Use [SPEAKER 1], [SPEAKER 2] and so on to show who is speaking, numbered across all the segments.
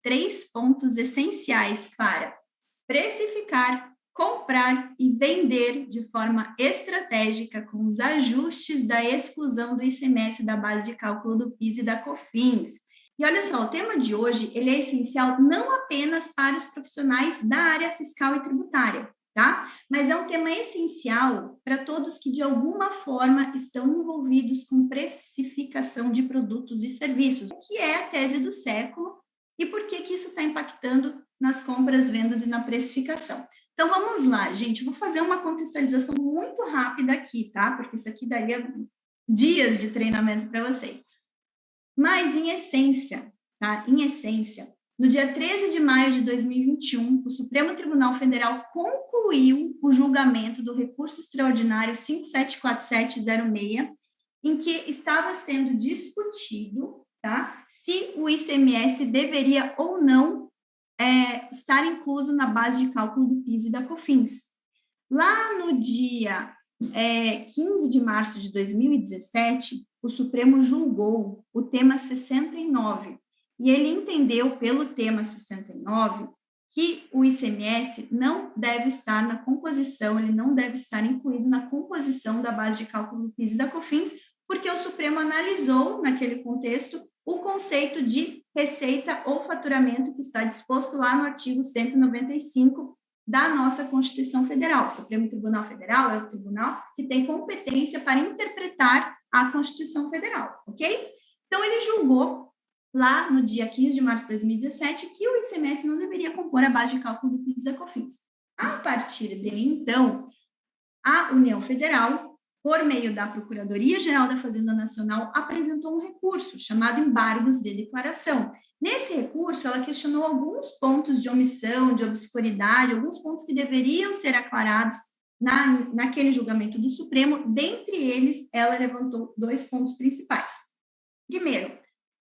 [SPEAKER 1] 3 pontos essenciais para precificar, comprar e vender de forma estratégica com os ajustes da exclusão do ICMS da base de cálculo do PIS e da COFINS. E olha só, o tema de hoje, ele é essencial não apenas para os profissionais da área fiscal e tributária, tá? Mas é um tema essencial para todos que de alguma forma estão envolvidos com precificação de produtos e serviços, que é a tese do século e por que isso está impactando nas compras, vendas e na precificação. Então, vamos lá, gente. Vou fazer uma contextualização muito rápida aqui, tá? Porque isso aqui daria dias de treinamento para vocês. Mas, em essência, tá? Em essência, no dia 13 de maio de 2021, o Supremo Tribunal Federal concluiu o julgamento do recurso extraordinário 574706, em que estava sendo discutido, tá? Se o ICMS deveria ou não estar incluso na base de cálculo do PIS e da COFINS. Lá no dia 15 de março de 2017, o Supremo julgou o tema 69, e ele entendeu pelo tema 69 que o ICMS não deve estar na composição, ele não deve estar incluído na composição da base de cálculo do PIS e da COFINS, porque o Supremo analisou, naquele contexto, o conceito de receita ou faturamento que está disposto lá no artigo 195 da nossa Constituição Federal. O Supremo Tribunal Federal é o tribunal que tem competência para interpretar a Constituição Federal, ok? Então, ele julgou lá no dia 15 de março de 2017 que o ICMS não deveria compor a base de cálculo do PIS e da COFINS. A partir de então, a União Federal, por meio da Procuradoria-Geral da Fazenda Nacional, apresentou um recurso chamado embargos de declaração. Nesse recurso, ela questionou alguns pontos de omissão, de obscuridade, alguns pontos que deveriam ser aclarados naquele julgamento do Supremo. Dentre eles, ela levantou 2 pontos principais. Primeiro,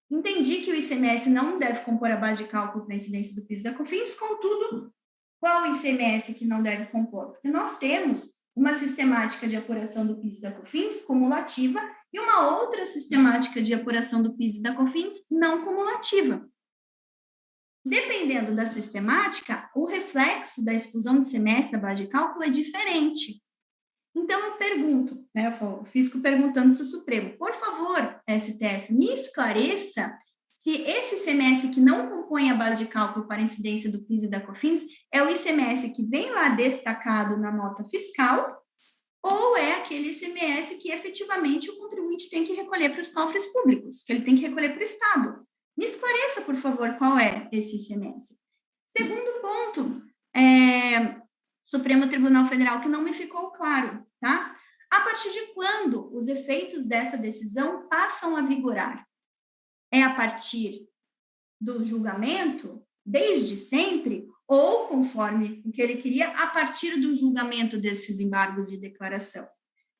[SPEAKER 1] entendi que o ICMS não deve compor a base de cálculo para a incidência do PIS e da COFINS, contudo, qual o ICMS que não deve compor? Porque nós temos uma sistemática de apuração do PIS e da COFINS cumulativa e uma outra sistemática de apuração do PIS e da COFINS não cumulativa. Dependendo da sistemática, o reflexo da exclusão do ICMS da base de cálculo é diferente. Então, eu pergunto, né, o fisco perguntando para o Supremo, por favor, STF, me esclareça se esse ICMS que não compõe a base de cálculo para incidência do PIS e da COFINS é o ICMS que vem lá destacado na nota fiscal ou é aquele ICMS que efetivamente o contribuinte tem que recolher para os cofres públicos, que ele tem que recolher para o Estado. Me esclareça, por favor, qual é esse ICMS. Segundo ponto, Supremo Tribunal Federal, que não me ficou claro, tá? A partir de quando os efeitos dessa decisão passam a vigorar? É a partir do julgamento, desde sempre, ou, conforme o que ele queria, a partir do julgamento desses embargos de declaração?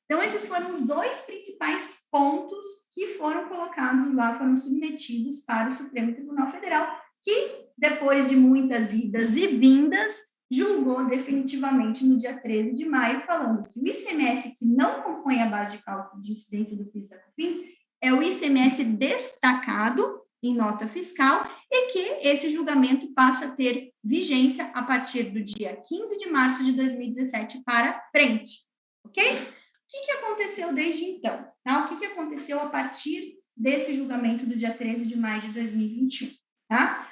[SPEAKER 1] Então, esses foram os 2 principais pontos que foram colocados lá, foram submetidos para o Supremo Tribunal Federal, que, depois de muitas idas e vindas, julgou definitivamente no dia 13 de maio, falando que o ICMS que não compõe a base de cálculo de incidência do PIS e da COFINS é o ICMS destacado em nota fiscal e que esse julgamento passa a ter vigência a partir do dia 15 de março de 2017 para frente, ok? O que aconteceu desde então? Tá? O que aconteceu a partir desse julgamento do dia 13 de maio de 2021? Tá?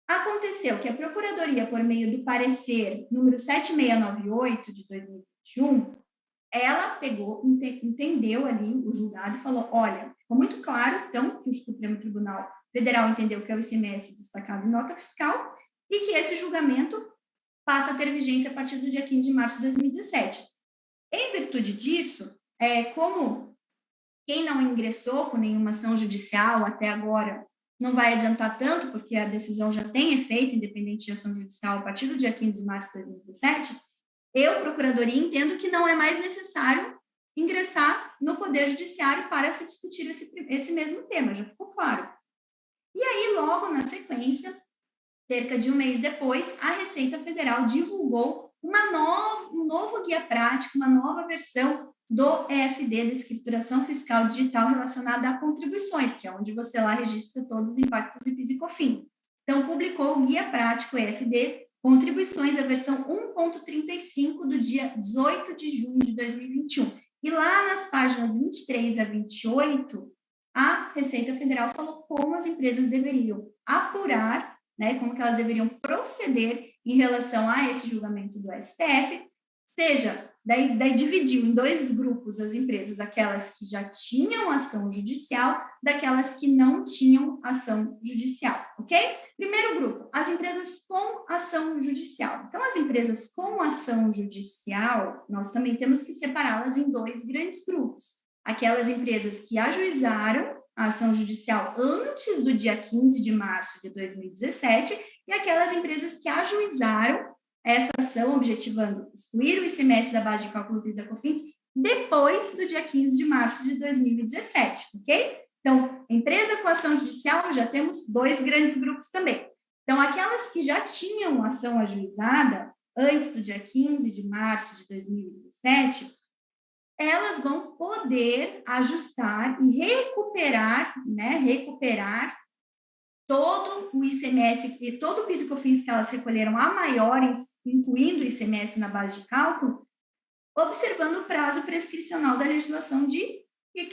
[SPEAKER 1] Aconteceu que a Procuradoria, por meio do parecer número 7698 de 2021, ela pegou, entendeu ali o julgado e falou, olha, ficou muito claro, então, que o Supremo Tribunal Federal entendeu que é o ICMS destacado em nota fiscal e que esse julgamento passa a ter vigência a partir do dia 15 de março de 2017. Em virtude disso, como quem não ingressou com nenhuma ação judicial até agora não vai adiantar tanto, porque a decisão já tem efeito, independente de ação judicial, a partir do dia 15 de março de 2017, eu, Procuradoria, entendo que não é mais necessário ingressar no Poder Judiciário para se discutir esse mesmo tema, já ficou claro. E aí, logo na sequência, cerca de um mês depois, a Receita Federal divulgou um novo guia prático, uma nova versão do EFD, da Escrituração Fiscal Digital relacionada a contribuições, que é onde você lá registra todos os impactos de PIS e COFINS. Então, publicou o Guia Prático EFD, Contribuições, a versão 1.35 do dia 18 de junho de 2021. E lá nas páginas 23 a 28, a Receita Federal falou como as empresas deveriam apurar, né, como que elas deveriam proceder em relação a esse julgamento do STF, seja, daí dividiu em dois grupos as empresas, aquelas que já tinham ação judicial, daquelas que não tinham ação judicial, ok? Primeiro grupo, as empresas com ação judicial. Então, as empresas com ação judicial, nós também temos que separá-las em dois grandes grupos. Aquelas empresas que ajuizaram a ação judicial antes do dia 15 de março de 2017 e aquelas empresas que ajuizaram essa ação, objetivando excluir o ICMS da base de cálculo PIS e COFINS depois do dia 15 de março de 2017, ok? Então, empresa com ação judicial, já temos dois grandes grupos também. Então, aquelas que já tinham ação ajuizada antes do dia 15 de março de 2017, elas vão poder ajustar e recuperar, todo o ICMS e todo o PIS e COFINS que elas recolheram a maiores, incluindo o ICMS na base de cálculo, observando o prazo prescricional da legislação que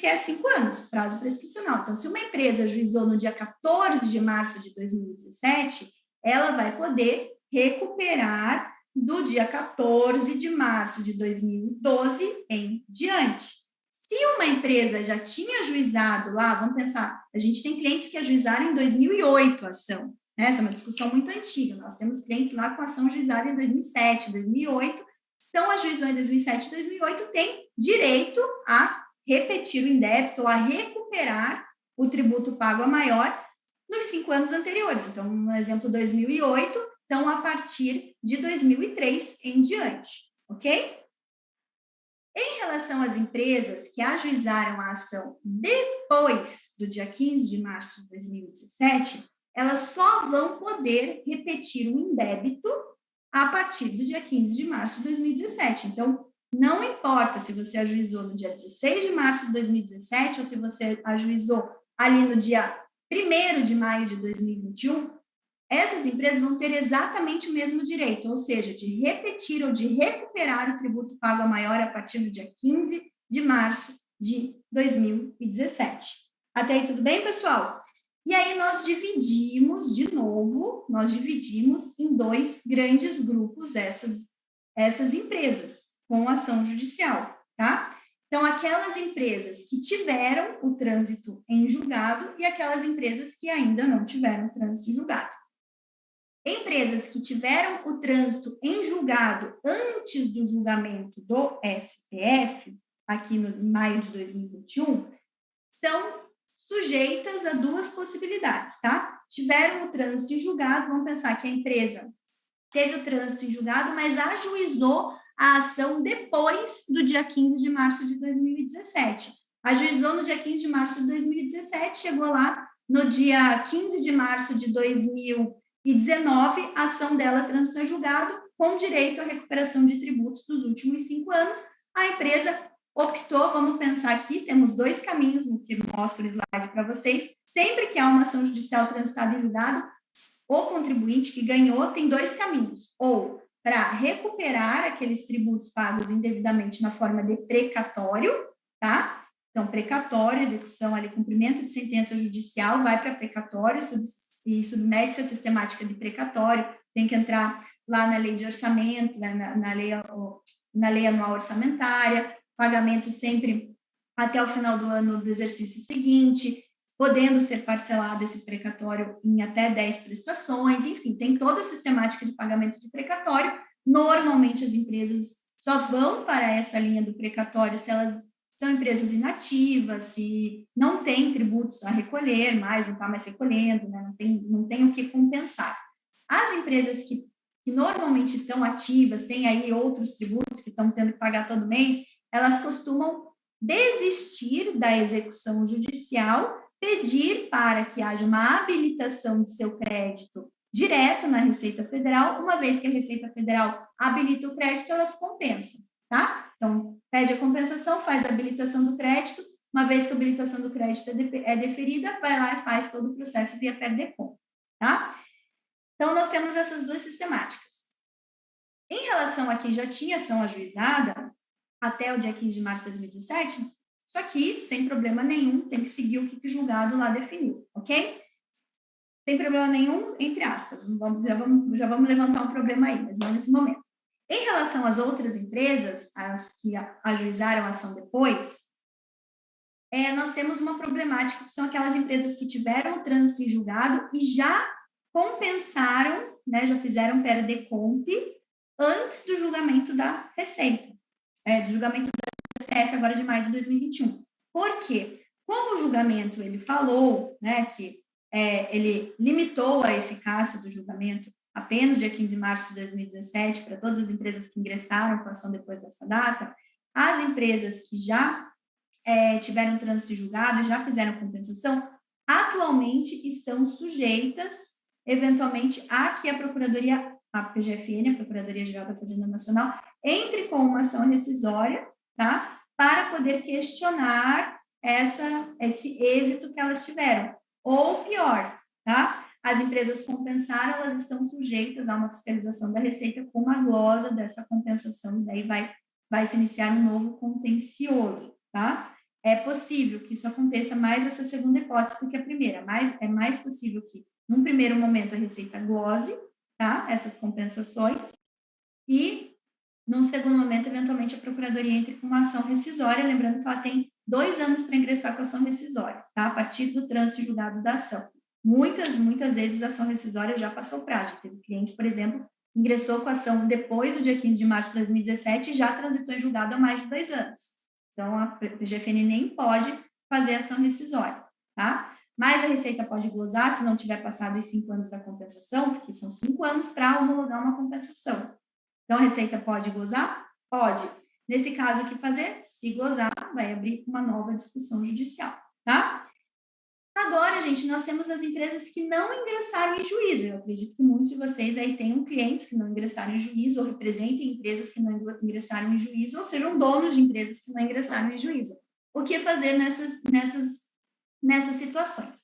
[SPEAKER 1] é 5 anos, prazo prescricional. Então, se uma empresa ajuizou no dia 14 de março de 2017, ela vai poder recuperar do dia 14 de março de 2012 em diante. Se uma empresa já tinha ajuizado lá, vamos pensar, a gente tem clientes que ajuizaram em 2008 a ação, né? Essa é uma discussão muito antiga, nós temos clientes lá com ação ajuizada em 2007, 2008, então ajuizou em 2007 e 2008, tem direito a repetir o indébito, ou a recuperar o tributo pago a maior nos 5 anos anteriores. Então, no exemplo 2008, então a partir de 2003 em diante, ok? Em relação às empresas que ajuizaram a ação depois do dia 15 de março de 2017, elas só vão poder repetir o indébito a partir do dia 15 de março de 2017. Então, não importa se você ajuizou no dia 16 de março de 2017 ou se você ajuizou ali no dia 1º de maio de 2021, essas empresas vão ter exatamente o mesmo direito, ou seja, de repetir ou de recuperar o tributo pago a maior a partir do dia 15 de março de 2017. Até aí tudo bem, pessoal? E aí nós dividimos, de novo, em dois grandes grupos essas empresas com ação judicial, tá? Então, aquelas empresas que tiveram o trânsito em julgado e aquelas empresas que ainda não tiveram o trânsito em julgado. Empresas que tiveram o trânsito em julgado antes do julgamento do STF, aqui no maio de 2021, são sujeitas a duas possibilidades, tá? Tiveram o trânsito em julgado, vamos pensar que a empresa teve o trânsito em julgado, mas ajuizou a ação depois do dia 15 de março de 2017. Ajuizou no dia 15 de março de 2017, chegou lá no dia 15 de março de 2019, a ação dela transitou em julgado com direito à recuperação de tributos dos últimos 5 anos. A empresa optou, vamos pensar aqui, temos dois caminhos no que mostro o slide para vocês. Sempre que há uma ação judicial transitada em julgado, o contribuinte que ganhou tem dois caminhos, ou para recuperar aqueles tributos pagos indevidamente na forma de precatório, tá? Então, precatório, execução ali, cumprimento de sentença judicial, vai para precatório e submete-se à sistemática de precatório, tem que entrar lá na lei de orçamento, na lei anual orçamentária, pagamento sempre até o final do ano do exercício seguinte, podendo ser parcelado esse precatório em até 10 prestações, enfim, tem toda a sistemática de pagamento de precatório. Normalmente, as empresas só vão para essa linha do precatório se elas são empresas inativas, se não tem tributos a recolher mais, não está mais recolhendo, né? não tem o que compensar. As empresas que normalmente estão ativas, têm aí outros tributos que estão tendo que pagar todo mês, elas costumam desistir da execução judicial, pedir para que haja uma habilitação de seu crédito direto na Receita Federal. Uma vez que a Receita Federal habilita o crédito, elas compensam, tá? Então, pede a compensação, faz a habilitação do crédito. Uma vez que a habilitação do crédito é deferida, vai lá e faz todo o processo via PERDECOM, tá? Então, nós temos essas duas sistemáticas. Em relação a quem já tinha ação ajuizada, até o dia 15 de março de 2017, isso aqui, sem problema nenhum, tem que seguir o que o julgado lá definiu, ok? Sem problema nenhum, entre aspas. Já vamos levantar um problema aí, mas não nesse momento. Em relação às outras empresas, as que ajuizaram a ação depois, nós temos uma problemática, que são aquelas empresas que tiveram o trânsito em julgado e já compensaram, né, já fizeram PER-DECOMP antes do julgamento da Receita, do julgamento da STF agora de maio de 2021. Por quê? Como o julgamento ele falou, né, que ele limitou a eficácia do julgamento apenas dia 15 de março de 2017 para todas as empresas que ingressaram com a ação depois dessa data, as empresas que já tiveram trânsito julgado, já fizeram compensação, atualmente estão sujeitas, eventualmente, a que a Procuradoria, a PGFN, a Procuradoria-Geral da Fazenda Nacional, entre com uma ação rescisória, tá? Para poder questionar esse êxito que elas tiveram. Ou pior, tá? As empresas compensaram, elas estão sujeitas a uma fiscalização da Receita com uma glosa dessa compensação, e daí vai se iniciar um novo contencioso, tá? É possível que isso aconteça mais essa segunda hipótese do que a primeira, mas é mais possível que, num primeiro momento, a Receita glose, tá? Essas compensações, e, num segundo momento, eventualmente, a Procuradoria entre com uma ação rescisória, lembrando que ela tem 2 anos para ingressar com a ação rescisória, tá? A partir do trânsito julgado da ação. Muitas vezes a ação rescisória já passou prazo. Teve cliente, por exemplo, que ingressou com a ação depois do dia 15 de março de 2017 e já transitou em julgado há mais de 2 anos. Então, a PGFN nem pode fazer ação rescisória, tá? Mas a Receita pode glosar se não tiver passado os 5 anos da compensação, porque são 5 anos para homologar uma compensação. Então, a Receita pode glosar? Pode. Nesse caso, o que fazer? Se glosar, vai abrir uma nova discussão judicial, tá? Agora, gente, nós temos as empresas que não ingressaram em juízo. Eu acredito que muitos de vocês aí tenham clientes que não ingressaram em juízo, ou representem empresas que não ingressaram em juízo, ou sejam donos de empresas que não ingressaram em juízo. O que fazer nessas situações?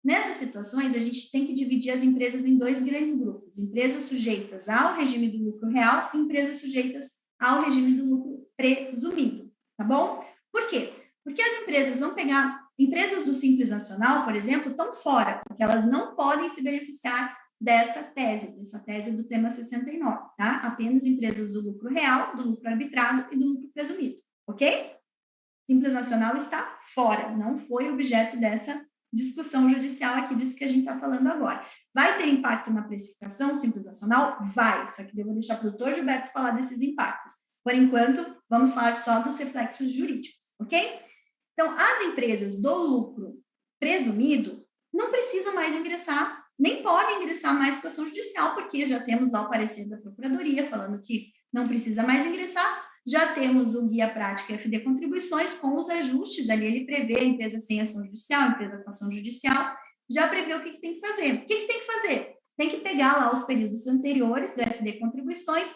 [SPEAKER 1] Nessas situações, a gente tem que dividir as empresas em 2 grandes grupos: empresas sujeitas ao regime do lucro real e empresas sujeitas ao regime do lucro presumido, tá bom? Por quê? Porque as empresas vão pegar... Empresas do Simples Nacional, por exemplo, estão fora, porque elas não podem se beneficiar dessa tese do tema 69, tá? Apenas empresas do lucro real, do lucro arbitrado e do lucro presumido, ok? Simples Nacional está fora, não foi objeto dessa discussão judicial aqui disso que a gente está falando agora. Vai ter impacto na precificação Simples Nacional? Vai, só que eu vou deixar para o doutor Gilberto falar desses impactos. Por enquanto, vamos falar só dos reflexos jurídicos, ok? Então, as empresas do lucro presumido não precisam mais ingressar, nem podem ingressar mais com ação judicial, porque já temos lá o parecer da Procuradoria falando que não precisa mais ingressar, já temos o guia prático FD Contribuições com os ajustes, ali ele prevê a empresa sem ação judicial, empresa com ação judicial, já prevê o que tem que fazer. O que tem que fazer? Tem que pegar lá os períodos anteriores do FD Contribuições,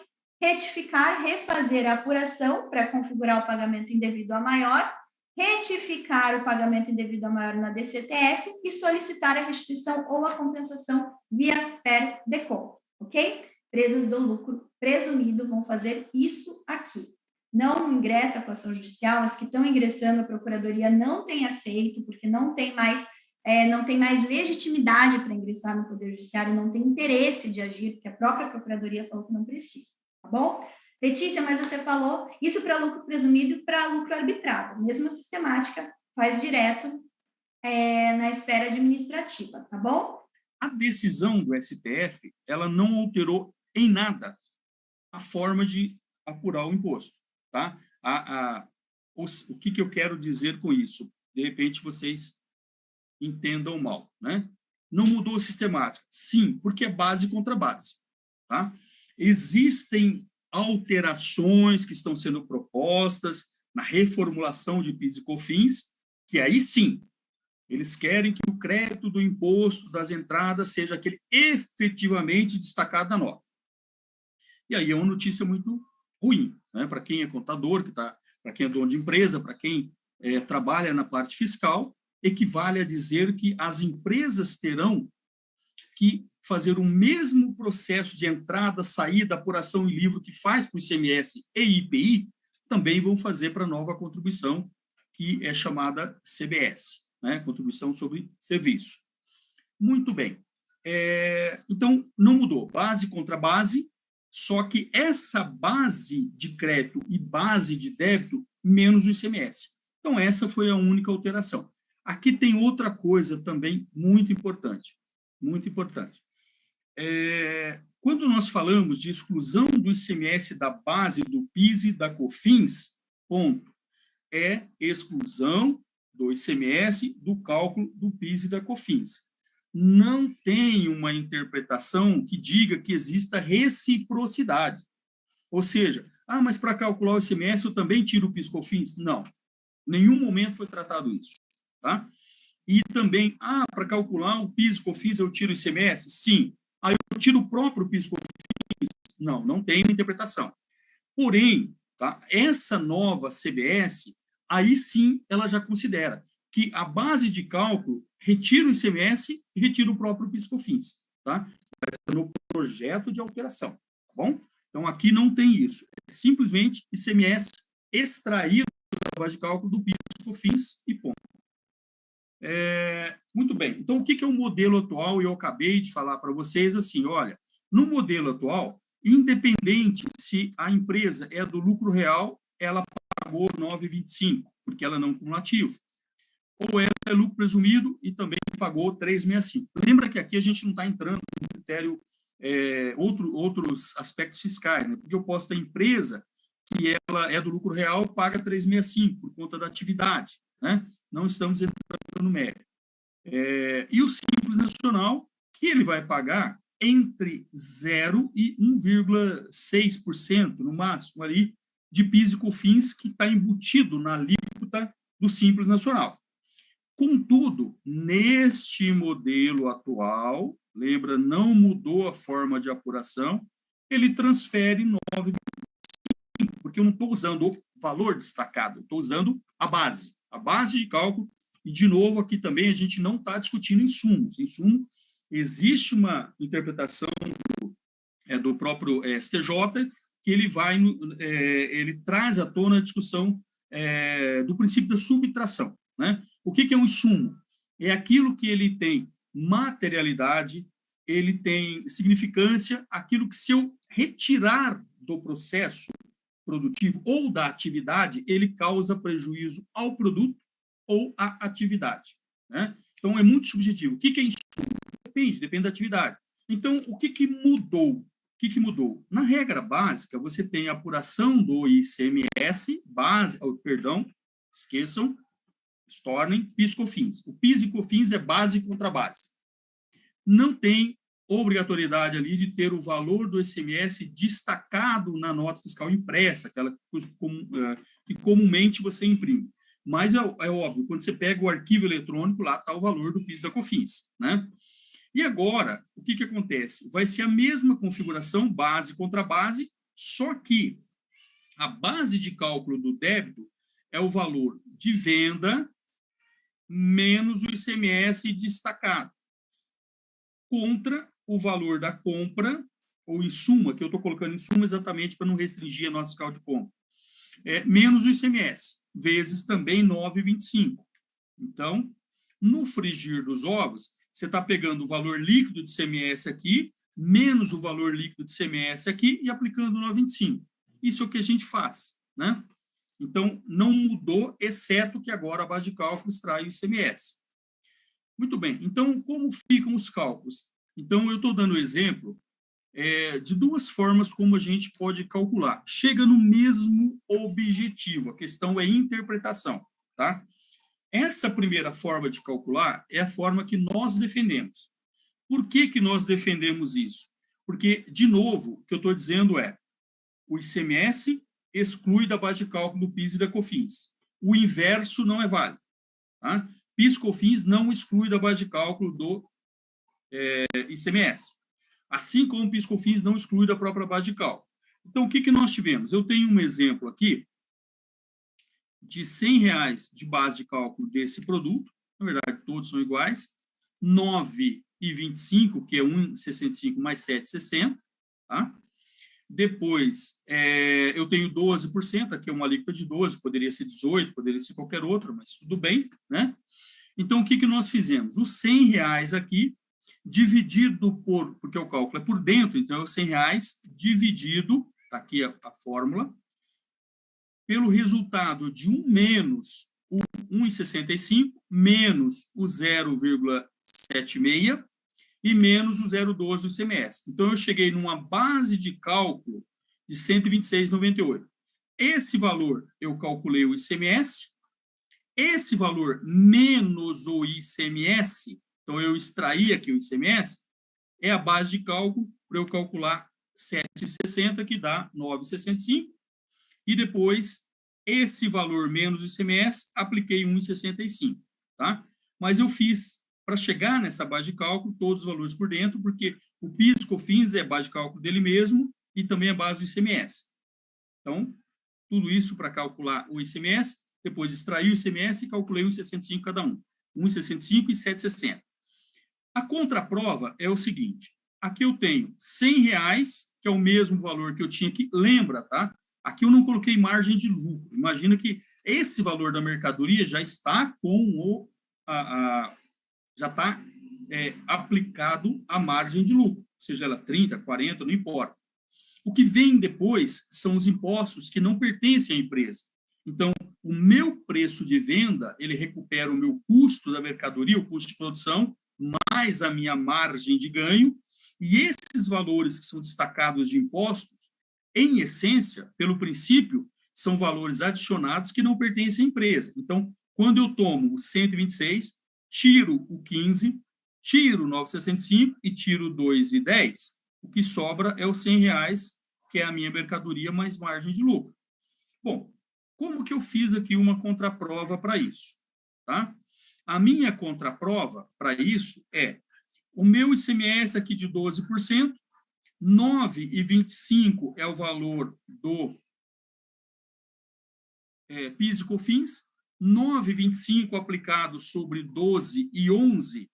[SPEAKER 1] retificar, refazer a apuração para configurar o pagamento indevido a maior, retificar o pagamento indevido a maior na DCTF e solicitar a restituição ou a compensação via PER-DECOMP, ok? Empresas do lucro presumido vão fazer isso aqui. Não ingressa com ação judicial, as que estão ingressando, a Procuradoria não tem aceito, porque não tem mais legitimidade para ingressar no Poder Judiciário, não tem interesse de agir, porque a própria Procuradoria falou que não precisa, tá bom? Letícia, mas você falou isso para lucro presumido e para lucro arbitrado. Mesma sistemática, faz direto na esfera administrativa, tá bom?
[SPEAKER 2] A decisão do STF, ela não alterou em nada a forma de apurar o imposto, tá? O que eu quero dizer com isso? De repente, vocês entendam mal, né? Não mudou a sistemática. Sim, porque é base contra base, tá? Existem alterações que estão sendo propostas na reformulação de PIS e COFINS, que aí sim, eles querem que o crédito do imposto das entradas seja aquele efetivamente destacado na nota. E aí é uma notícia muito ruim, né? Para quem é contador, para quem é dono de empresa, para quem trabalha na parte fiscal, equivale a dizer que as empresas terão que fazer o mesmo processo de entrada, saída, apuração e livro que faz para o ICMS e IPI, também vão fazer para a nova contribuição, que é chamada CBS, né? Contribuição sobre Serviço. Muito bem. Então, não mudou. Base contra base, só que essa base de crédito e base de débito, menos o ICMS. Então, essa foi a única alteração. Aqui tem outra coisa também muito importante. Muito importante. Quando nós falamos de exclusão do ICMS da base do PIS e da COFINS, ponto, é exclusão do ICMS do cálculo do PIS e da COFINS. Não tem uma interpretação que diga que exista reciprocidade. Ou seja, mas para calcular o ICMS eu também tiro o PIS e COFINS? Não. Em nenhum momento foi tratado isso. Tá? E também, para calcular o PIS e COFINS eu tiro o ICMS? Sim. Aí eu tiro o próprio PIS e COFINS? Não, não tem uma interpretação. Porém, tá, essa nova CBS, aí sim ela já considera que a base de cálculo retira o ICMS e retira o próprio PIS e COFINS, tá? Mas no projeto de alteração, tá bom? Então, aqui não tem isso. É simplesmente ICMS extraído da base de cálculo do PIS e COFINS e ponto. Muito bem. Então, o que é o modelo atual? Eu acabei de falar para vocês assim, olha, no modelo atual, independente se a empresa é do lucro real, ela pagou 9,25, porque ela não é cumulativo. Ou ela é lucro presumido e também pagou 3,65. Lembra que aqui a gente não está entrando no critério, outros aspectos fiscais, né? Porque eu posso ter empresa que ela é do lucro real, paga 3,65 por conta da atividade, né? Não estamos entrando no mérito. E o Simples Nacional, que ele vai pagar entre 0 e 1,6%, no máximo, ali, de PIS e COFINS, que está embutido na alíquota do Simples Nacional. Contudo, neste modelo atual, lembra, não mudou a forma de apuração, ele transfere 9,25, porque eu não estou usando o valor destacado, estou usando a base de cálculo. E, de novo, aqui também a gente não está discutindo insumos. Insumo, existe uma interpretação do próprio STJ que ele traz à tona a discussão do princípio da subtração, né? O que é um insumo? É aquilo que ele tem materialidade, ele tem significância, aquilo que, se eu retirar do processo produtivo ou da atividade, ele causa prejuízo ao produto ou à atividade, né? Então, é muito subjetivo. O que é insumo? Depende da atividade. Então, o que mudou? Na regra básica, você tem a apuração do ICMS, estornem PIS e COFINS. O PIS e COFINS é base contra base. Não tem obrigatoriedade ali de ter o valor do ICMS destacado na nota fiscal impressa, aquela que comumente você imprime. Mas é óbvio, quando você pega o arquivo eletrônico, lá está o valor do PIS e da COFINS, né? E agora, o que acontece? Vai ser a mesma configuração, base contra base, só que a base de cálculo do débito é o valor de venda menos o ICMS destacado, contra o valor da compra, ou insumo, que eu estou colocando insumo exatamente para não restringir a nota fiscal de compra, menos o ICMS, vezes também 9,25. Então, no frigir dos ovos, você está pegando o valor líquido de ICMS aqui, menos o valor líquido de ICMS aqui, e aplicando 9,25. Isso é o que a gente faz, né? Então, não mudou, exceto que agora a base de cálculo extrai o ICMS. Muito bem. Então, como ficam os cálculos? Então, eu estou dando exemplo de duas formas como a gente pode calcular. Chega no mesmo objetivo. A questão é interpretação, tá? Essa primeira forma de calcular é a forma que nós defendemos. Por que nós defendemos isso? Porque, de novo, o que eu estou dizendo é o ICMS exclui da base de cálculo do PIS e da COFINS. O inverso não é válido, tá? PIS e COFINS não exclui da base de cálculo do ICMS. Assim como o PIS e COFINS não exclui da própria base de cálculo. Então, o que nós tivemos? Eu tenho um exemplo aqui de R$100 de base de cálculo desse produto, na verdade, todos são iguais, 9 1,25, que é 1,65 mais 7,60, tá? Depois, eu tenho 12%, aqui é uma alíquota de 12%, poderia ser 18%, poderia ser qualquer outra, mas tudo bem, né? Então, o que nós fizemos? Os R$100 aqui, dividido porque o cálculo é por dentro, então é os R$100 dividido, tá aqui a fórmula, pelo resultado de 1 menos o 1,65, menos o 0,76 e menos o 0,12 do ICMS. Então, eu cheguei numa base de cálculo de 126,98. Esse valor, eu calculei o ICMS, esse valor menos o ICMS, então eu extraí aqui o ICMS, é a base de cálculo para eu calcular 7,60, que dá 9,65, e depois esse valor menos o ICMS, apliquei 1,65, tá? Mas eu fiz, para chegar nessa base de cálculo, todos os valores por dentro, porque o PIS, COFINS é a base de cálculo dele mesmo e também a base do ICMS. Então, tudo isso para calcular o ICMS, depois extraí o ICMS e calculei 1,65 cada um. 1,65 e 7,60. A contraprova é o seguinte, aqui eu tenho R$100, que é o mesmo valor que eu tinha aqui, lembra, tá? Aqui eu não coloquei margem de lucro. Imagina que esse valor da mercadoria já está com já está aplicado a margem de lucro, seja ela 30, 40, não importa. O que vem depois são os impostos que não pertencem à empresa. Então, o meu preço de venda, ele recupera o meu custo da mercadoria, o custo de produção, mais a minha margem de ganho, e esses valores que são destacados de impostos, em essência, pelo princípio, são valores adicionados que não pertencem à empresa. Então, quando eu tomo o 126, tiro o 15, tiro o 9,65 e tiro o 2,10, o que sobra é os R$100, que é a minha mercadoria mais margem de lucro. Bom, como que eu fiz aqui uma contraprova para isso? Tá? A minha contraprova para isso é o meu ICMS aqui de 12%, 9,25 é o valor do PIS e COFINS, 9,25 aplicado sobre 12 e 11,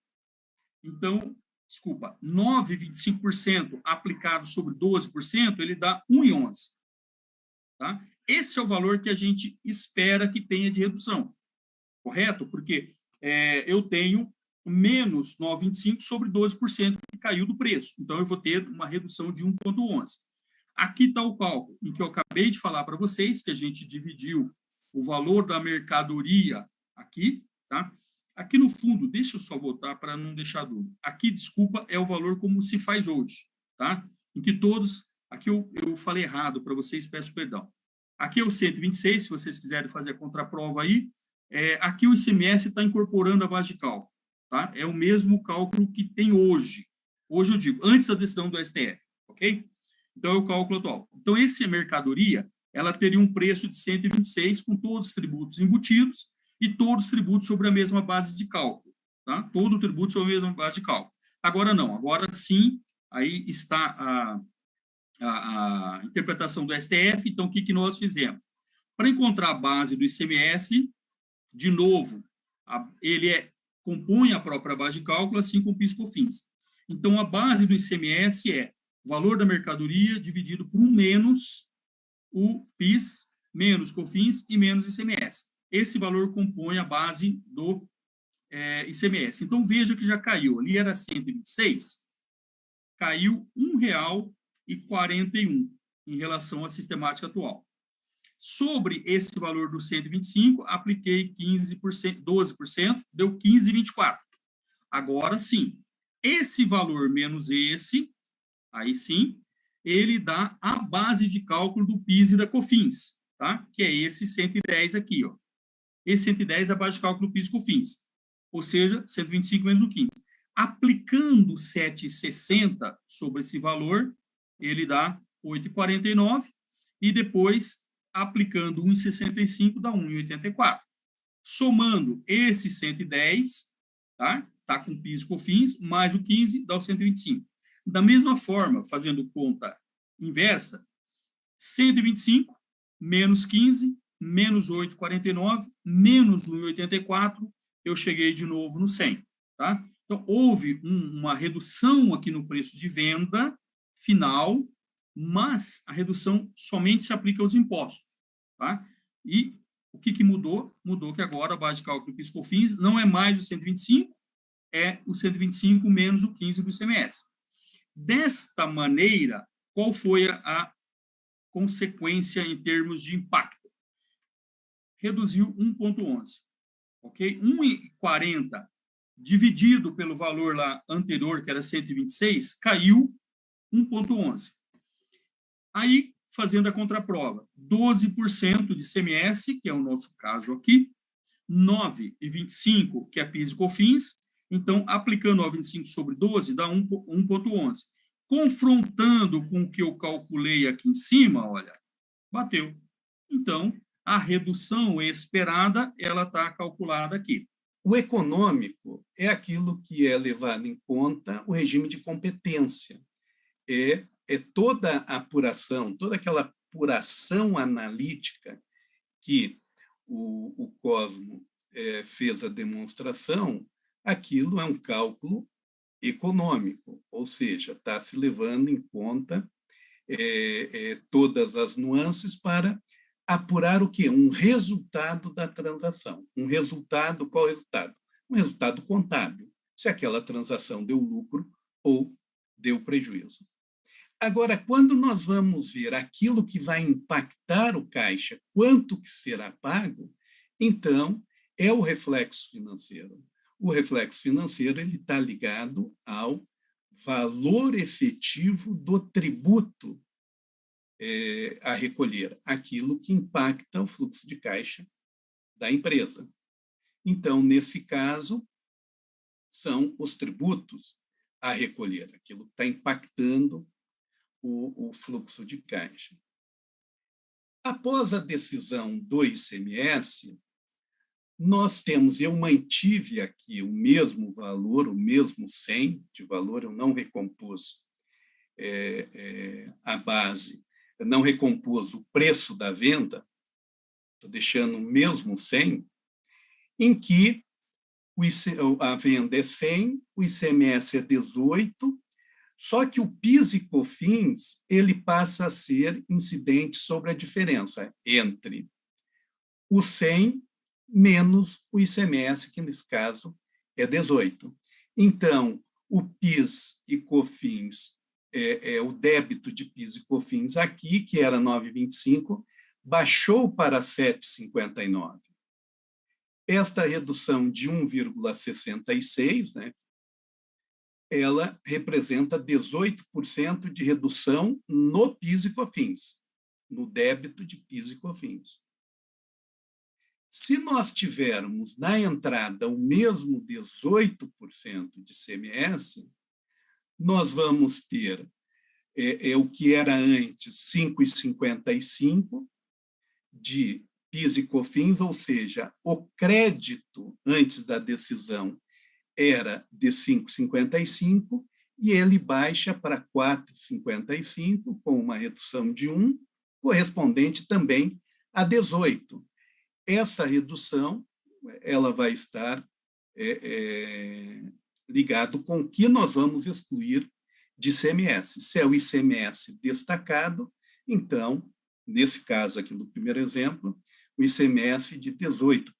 [SPEAKER 2] então, desculpa, 9,25% aplicado sobre 12%, ele dá 1,11. Tá? Esse é o valor que a gente espera que tenha de redução, correto? Porque eu tenho menos 9,25 sobre 12% que caiu do preço. Então, eu vou ter uma redução de 1,11. Aqui está o cálculo em que eu acabei de falar para vocês, que a gente dividiu o valor da mercadoria aqui, tá? Aqui no fundo, deixa eu só voltar para não deixar dúvida. Aqui, desculpa, é o valor como se faz hoje, tá? Em que todos... Aqui eu falei errado para vocês, peço perdão. Aqui é o 126, se vocês quiserem fazer a contraprova aí. Aqui o ICMS está incorporando a base de cálculo, tá? É o mesmo cálculo que tem hoje. Hoje eu digo, antes da decisão do STF, ok? Então, é o cálculo atual. Então, essa mercadoria, ela teria um preço de 126 com todos os tributos embutidos e todos os tributos sobre a mesma base de cálculo, tá? Todo o tributo sobre a mesma base de cálculo. Agora não, agora sim, aí está a interpretação do STF. Então, o que nós fizemos? Para encontrar a base do ICMS, de novo, ele compõe a própria base de cálculo, assim como o PIS/COFINS. Então, a base do ICMS é o valor da mercadoria dividido por 1 menos o PIS, menos COFINS e menos ICMS. Esse valor compõe a base do ICMS. Então, veja que já caiu. Ali era 126, caiu R$1,41 em relação à sistemática atual. Sobre esse valor do 125, apliquei 15%, 12%, deu 15,24. Agora sim, esse valor menos esse, aí sim, ele dá a base de cálculo do PIS e da COFINS, tá? Que é esse 110 aqui, ó. Esse 110 é a base de cálculo do PIS e COFINS, ou seja, 125 menos o 15. Aplicando 7,60 sobre esse valor, ele dá 8,49, e depois, aplicando 1,65, dá 1,84. Somando esse 110, tá? Tá com PIS e COFINS, mais o 15, dá o 125. Da mesma forma, fazendo conta inversa, 125 menos 15, menos 8,49, menos 1,84, eu cheguei de novo no 100, tá? Então, houve uma redução aqui no preço de venda final, mas a redução somente se aplica aos impostos. Tá? E o que mudou? Mudou que agora a base de cálculo do PIS/COFINS não é mais o 125, é o 125 menos o 15 do ICMS. Desta maneira, qual foi a consequência em termos de impacto? Reduziu 1,11. Ok? 1,40 dividido pelo valor lá anterior, que era 126, caiu 1,11. Aí, fazendo a contraprova, 12% de ICMS, que é o nosso caso aqui, 9,25, que é PIS e COFINS, então, aplicando 9,25 sobre 12, dá 1,11. Confrontando com o que eu calculei aqui em cima, olha, bateu. Então, a redução esperada, ela está calculada aqui.
[SPEAKER 3] O econômico é aquilo que é levado em conta o regime de competência. É toda a apuração, toda aquela apuração analítica que o Cosmo fez a demonstração, aquilo é um cálculo econômico, ou seja, está se levando em conta todas as nuances para apurar o quê? Um resultado da transação. Um resultado, qual é o resultado? Um resultado contábil, se aquela transação deu lucro ou deu prejuízo. Agora, quando nós vamos ver aquilo que vai impactar o caixa, quanto que será pago, então é o reflexo financeiro. O reflexo financeiro ele está ligado ao valor efetivo do tributo a recolher, aquilo que impacta o fluxo de caixa da empresa. Então, nesse caso, são os tributos a recolher, aquilo que está impactando o fluxo de caixa. Após a decisão do ICMS, nós temos, eu mantive aqui o mesmo valor, o mesmo 100 de valor, eu não recompus a base, eu não recompus o preço da venda, estou deixando o mesmo 100, em que a venda é 100, o ICMS é 18, só que o PIS e COFINS ele passa a ser incidente sobre a diferença entre o 100 menos o ICMS, que nesse caso é 18. Então, o PIS e COFINS, o débito de PIS e COFINS aqui, que era 9,25, baixou para 7,59. Esta redução de 1,66, né, ela representa 18% de redução no PIS e COFINS, no débito de PIS e COFINS. Se nós tivermos na entrada o mesmo 18% de ICMS, nós vamos ter o que era antes 5,55 de PIS e COFINS, ou seja, o crédito antes da decisão era de 5,55 e ele baixa para 4,55 com uma redução de 1, correspondente também a 18. Essa redução ela vai estar ligado com o que nós vamos excluir de ICMS. Se é o ICMS destacado, então, nesse caso aqui do primeiro exemplo, o ICMS de 18%.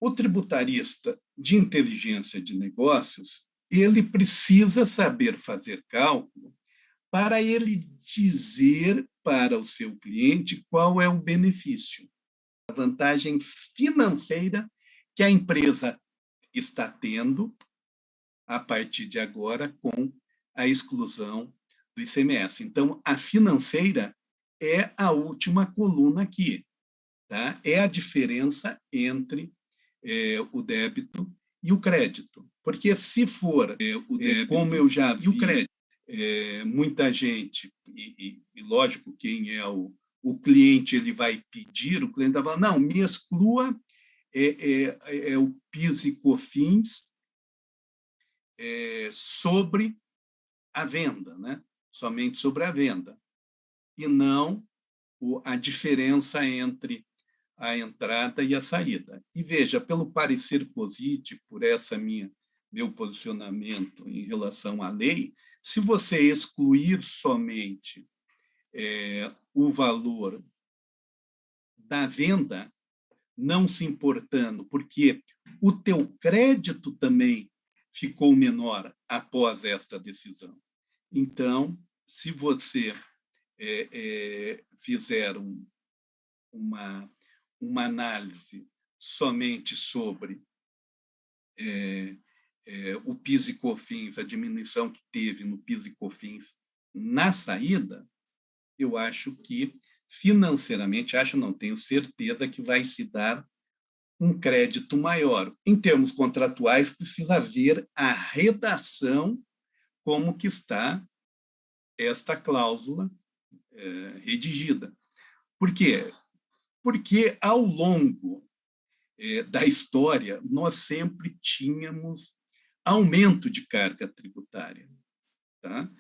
[SPEAKER 3] O tributarista de inteligência de negócios, ele precisa saber fazer cálculo para ele dizer para o seu cliente qual é o benefício, a vantagem financeira que a empresa está tendo a partir de agora com a exclusão do ICMS. Então, a financeira é a última coluna aqui, tá? É a diferença entre o débito e o crédito. Porque se for o débito, como eu já vi, e o crédito, muita gente, e lógico, quem é o cliente, ele vai pedir, o cliente vai falar, não, me exclua o PIS e COFINS sobre a venda, né? Somente sobre a venda, e não a diferença entre a entrada e a saída. E veja, pelo parecer POSIT, por essa minha meu posicionamento em relação à lei, se você excluir somente o valor da venda, não se importando, porque o teu crédito também ficou menor após esta decisão. Então, se você fizer uma análise somente sobre o PIS e COFINS, a diminuição que teve no PIS e COFINS na saída, eu acho que financeiramente, não, tenho certeza que vai se dar um crédito maior. Em termos contratuais, precisa ver a redação, como que está esta cláusula redigida. Por quê? Porque, ao longo da história, nós sempre tínhamos aumento de carga tributária. Tá?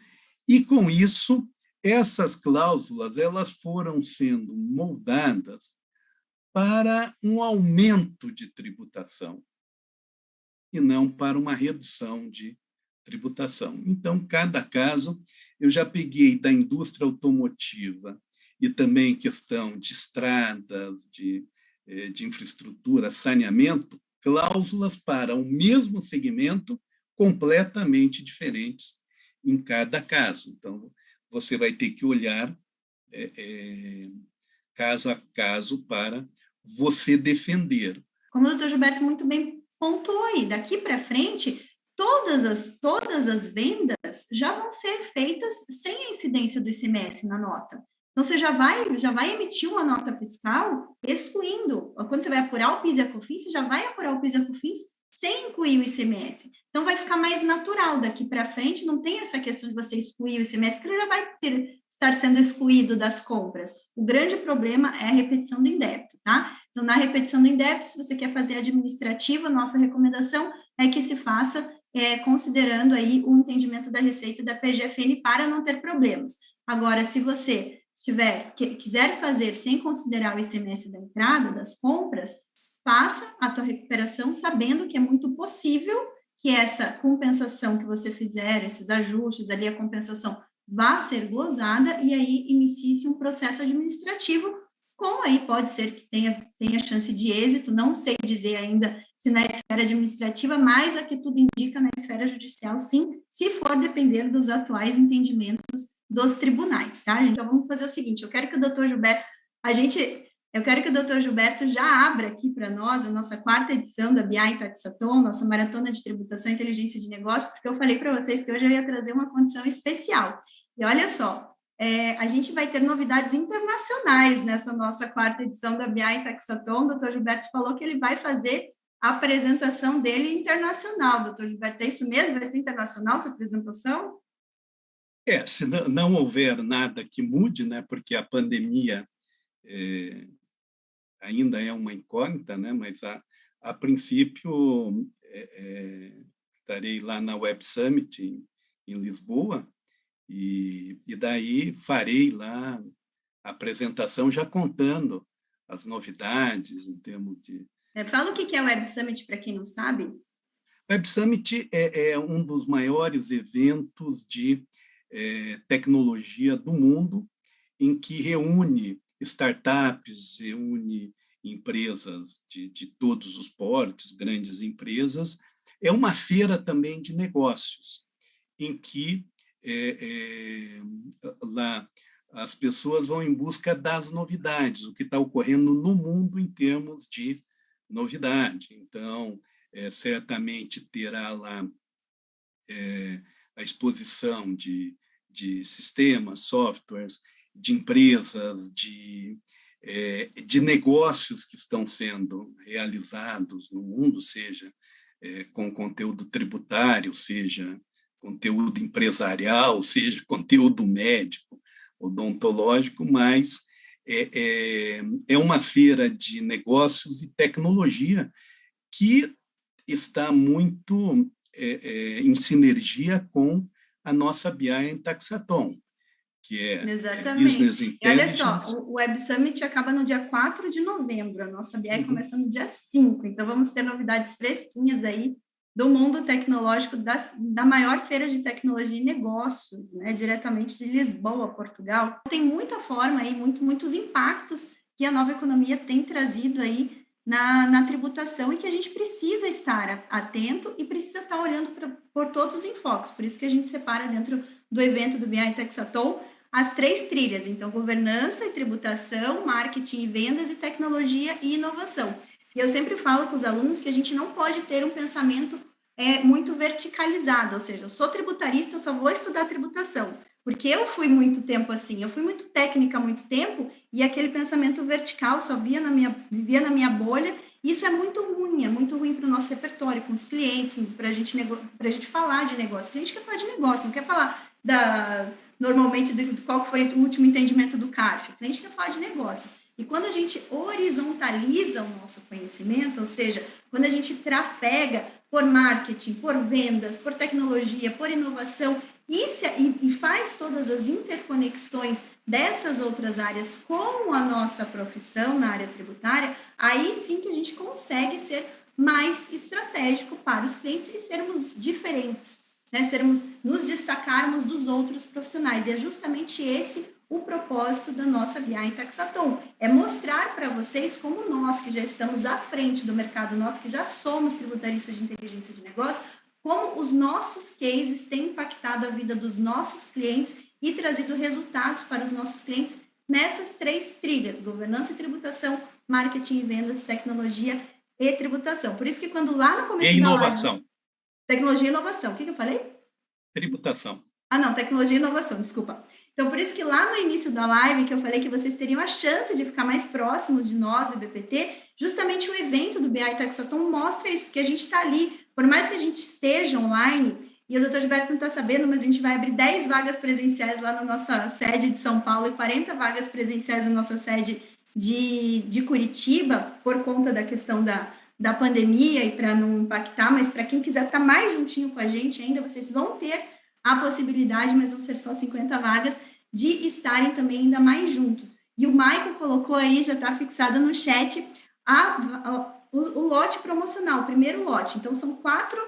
[SPEAKER 3] E, com isso, essas cláusulas elas foram sendo moldadas para um aumento de tributação e não para uma redução de tributação. Então, cada caso, eu já peguei da indústria automotiva e também questão de estradas, de infraestrutura, saneamento, cláusulas para o mesmo segmento completamente diferentes em cada caso. Então, você vai ter que olhar caso a caso para você defender.
[SPEAKER 1] Como o doutor Gilberto muito bem pontuou aí, daqui para frente, todas as vendas já vão ser feitas sem a incidência do ICMS na nota. Então, você já vai emitir uma nota fiscal excluindo. Quando você vai apurar o PIS e a COFINS, você já vai apurar o PIS e a COFINS sem incluir o ICMS. Então, vai ficar mais natural daqui para frente, não tem essa questão de você excluir o ICMS, porque ele já vai estar sendo excluído das compras. O grande problema é a repetição do indébito, tá? Então, na repetição do indébito, se você quer fazer administrativa, nossa recomendação é que se faça considerando aí o entendimento da Receita da PGFN para não ter problemas. Agora, se você quiser fazer sem considerar o ICMS da entrada, das compras, faça a tua recuperação sabendo que é muito possível que essa compensação que você fizer, esses ajustes ali, a compensação vá ser glosada e aí inicie-se um processo administrativo com aí pode ser que tenha chance de êxito, não sei dizer ainda se na esfera administrativa, mas a que tudo indica na esfera judicial, sim, se for depender dos atuais entendimentos dos tribunais, tá? Então, vamos fazer o seguinte, eu quero que o doutor Gilberto já abra aqui para nós a nossa 4ª edição da BI Taxathon, nossa Maratona de Tributação e Inteligência de Negócios, porque eu falei para vocês que hoje eu ia trazer uma condição especial. E olha só, a gente vai ter novidades internacionais nessa nossa 4ª edição da BI Taxathon. O doutor Gilberto falou que ele vai fazer a apresentação dele internacional. Doutor Gilberto, é isso mesmo? Vai ser internacional essa apresentação?
[SPEAKER 3] Se não houver nada que mude, né, porque a pandemia ainda é uma incógnita, né, mas a princípio estarei lá na Web Summit em Lisboa e daí farei lá a apresentação já contando as novidades em termos de...
[SPEAKER 1] Fala o que é o Web Summit para quem não sabe.
[SPEAKER 3] O Web Summit é um dos maiores eventos de tecnologia do mundo, em que reúne startups, reúne empresas de todos os portes, grandes empresas. É uma feira também de negócios, em que lá as pessoas vão em busca das novidades, o que está ocorrendo no mundo em termos de novidade. Então, certamente terá lá a exposição de sistemas, softwares, de empresas, de negócios que estão sendo realizados no mundo, seja com conteúdo tributário, seja conteúdo empresarial, seja conteúdo médico, odontológico, mas é uma feira de negócios e tecnologia que está muito em sinergia com a nossa BI Taxathon, que é Business Intelligence.
[SPEAKER 1] E olha só, o Web Summit acaba no dia 4 de novembro, a nossa BI começa no dia 5, então vamos ter novidades fresquinhas aí do mundo tecnológico, da maior feira de tecnologia e negócios, né, diretamente de Lisboa, Portugal. Tem muita forma aí, muitos impactos que a nova economia tem trazido aí na tributação e que a gente precisa estar atento e precisa estar olhando por todos os enfoques. Por isso que a gente separa dentro do evento do BI Taxaton as 3 trilhas. Então, governança e tributação, marketing e vendas e tecnologia e inovação. E eu sempre falo com os alunos que a gente não pode ter um pensamento muito verticalizado, ou seja, eu sou tributarista, eu só vou estudar tributação, porque eu fui muito tempo assim, eu fui muito técnica há muito tempo, e aquele pensamento vertical só vivia na minha bolha, e isso é muito ruim para o nosso repertório, com os clientes, para a gente falar de negócio. O cliente quer falar de negócio, não quer falar normalmente de qual foi o último entendimento do CARF, o cliente quer falar de negócios. E quando a gente horizontaliza o nosso conhecimento, ou seja, quando a gente trafega por marketing, por vendas, por tecnologia, por inovação, e faz todas as interconexões dessas outras áreas com a nossa profissão na área tributária, aí sim que a gente consegue ser mais estratégico para os clientes e sermos diferentes, né? Nos destacarmos dos outros profissionais. E é justamente esse o propósito da nossa BI Taxaton, é mostrar para vocês como nós, que já estamos à frente do mercado, nós que já somos tributaristas de inteligência de negócio, como os nossos cases têm impactado a vida dos nossos clientes e trazido resultados para os nossos clientes nessas 3 trilhas, governança e tributação, marketing e vendas, tecnologia e tributação. Por isso que quando lá no começo
[SPEAKER 3] E inovação.
[SPEAKER 1] live, tecnologia e inovação, o que eu falei?
[SPEAKER 3] Tributação.
[SPEAKER 1] Não, tecnologia e inovação, desculpa. Então, por isso que lá no início da live, que eu falei que vocês teriam a chance de ficar mais próximos de nós, do BPT, justamente o evento do BI Taxaton mostra isso, porque a gente está ali, por mais que a gente esteja online, e o Dr. Gilberto não está sabendo, mas a gente vai abrir 10 vagas presenciais lá na nossa sede de São Paulo e 40 vagas presenciais na nossa sede de Curitiba, por conta da questão da pandemia e para não impactar, mas para quem quiser estar mais juntinho com a gente ainda, vocês vão ter a possibilidade, mas vão ser só 50 vagas, de estarem também ainda mais juntos. E o Michael colocou aí, já está fixado no chat, o lote promocional, o primeiro lote. Então, são quatro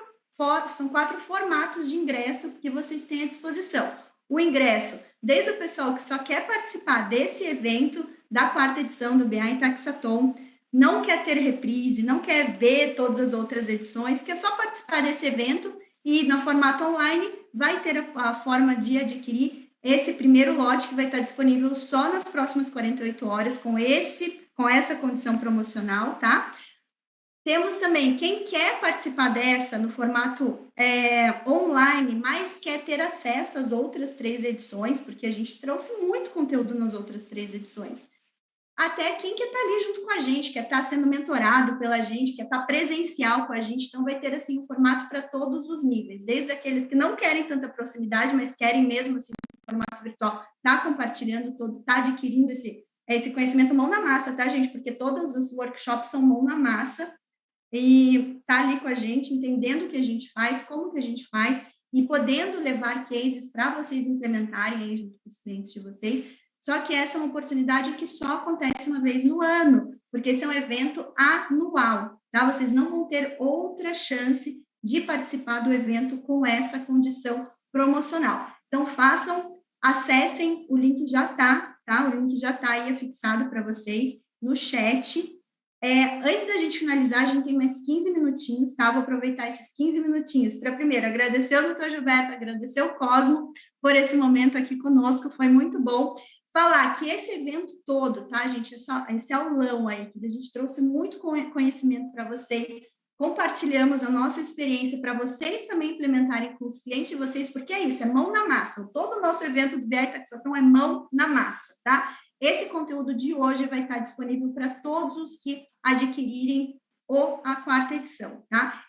[SPEAKER 1] formatos de ingresso que vocês têm à disposição. O ingresso, desde o pessoal que só quer participar desse evento, da 4ª edição do BI Taxaton, não quer ter reprise, não quer ver todas as outras edições, quer só participar desse evento e, no formato online, vai ter a forma de adquirir esse primeiro lote que vai estar disponível só nas próximas 48 horas com essa condição promocional, tá? Temos também quem quer participar dessa no formato online, mas quer ter acesso às outras 3 edições, porque a gente trouxe muito conteúdo nas outras 3 edições. Até quem quer estar ali junto com a gente, quer estar sendo mentorado pela gente, quer estar presencial com a gente, então vai ter assim um formato para todos os níveis, desde aqueles que não querem tanta proximidade, mas querem mesmo assim no formato virtual, tá compartilhando todo, tá adquirindo esse conhecimento mão na massa, tá, gente? Porque todos os workshops são mão na massa e tá ali com a gente, entendendo o que a gente faz, como que a gente faz e podendo levar cases para vocês implementarem aí junto com os clientes de vocês. Só que essa é uma oportunidade que só acontece uma vez no ano, porque esse é um evento anual, tá? Vocês não vão ter outra chance de participar do evento com essa condição promocional. Então, acessem, o link já tá? O link já tá aí afixado para vocês no chat. Antes da gente finalizar, a gente tem mais 15 minutinhos, tá? Vou aproveitar esses 15 minutinhos para, primeiro, agradecer ao Dr. Gilberto, agradecer ao Cosmo por esse momento aqui conosco, foi muito bom. Falar que esse evento todo, tá, gente, esse aulão aí, que a gente trouxe muito conhecimento para vocês, compartilhamos a nossa experiência para vocês também implementarem com os clientes de vocês, porque é isso, é mão na massa. Todo o nosso evento do BI Taxaton é mão na massa, tá? Esse conteúdo de hoje vai estar disponível para todos os que adquirirem a 4ª edição, tá?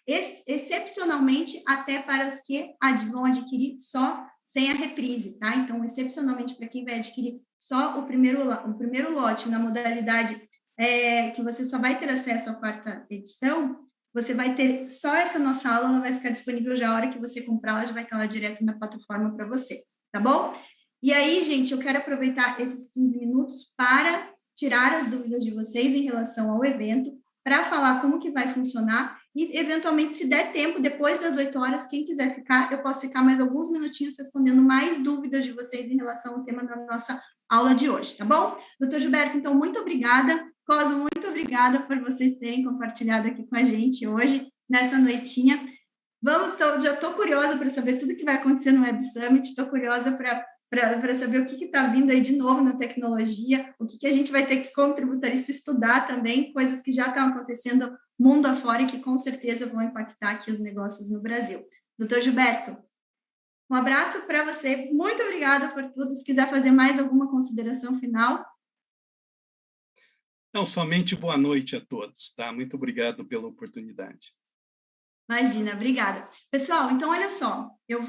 [SPEAKER 1] Excepcionalmente, até para os que vão adquirir só sem a reprise, tá? Então, excepcionalmente, para quem vai adquirir só o primeiro lote na modalidade que você só vai ter acesso à 4ª edição, você vai ter só essa nossa aula, ela vai ficar disponível já a hora que você comprar, ela já vai estar lá direto na plataforma para você, tá bom? E aí, gente, eu quero aproveitar esses 15 minutos para tirar as dúvidas de vocês em relação ao evento, para falar como que vai funcionar E, eventualmente, se der tempo, depois das 8 horas, quem quiser ficar, eu posso ficar mais alguns minutinhos respondendo mais dúvidas de vocês em relação ao tema da nossa aula de hoje, tá bom? Doutor Gilberto, então, muito obrigada. Cosmo, muito obrigada por vocês terem compartilhado aqui com a gente hoje, nessa noitinha. Já estou curiosa para saber tudo que vai acontecer no Web Summit, estou curiosa para saber o que está vindo aí de novo na tecnologia, o que a gente vai ter que, como tributarista, estudar também, coisas que já estão acontecendo mundo afora e que com certeza vão impactar aqui os negócios no Brasil. Doutor Gilberto, um abraço para você, muito obrigada por tudo. Se quiser fazer mais alguma consideração final.
[SPEAKER 3] Não, somente boa noite a todos, tá? Muito obrigado pela oportunidade.
[SPEAKER 1] Imagina, obrigada. Pessoal, então, olha só, eu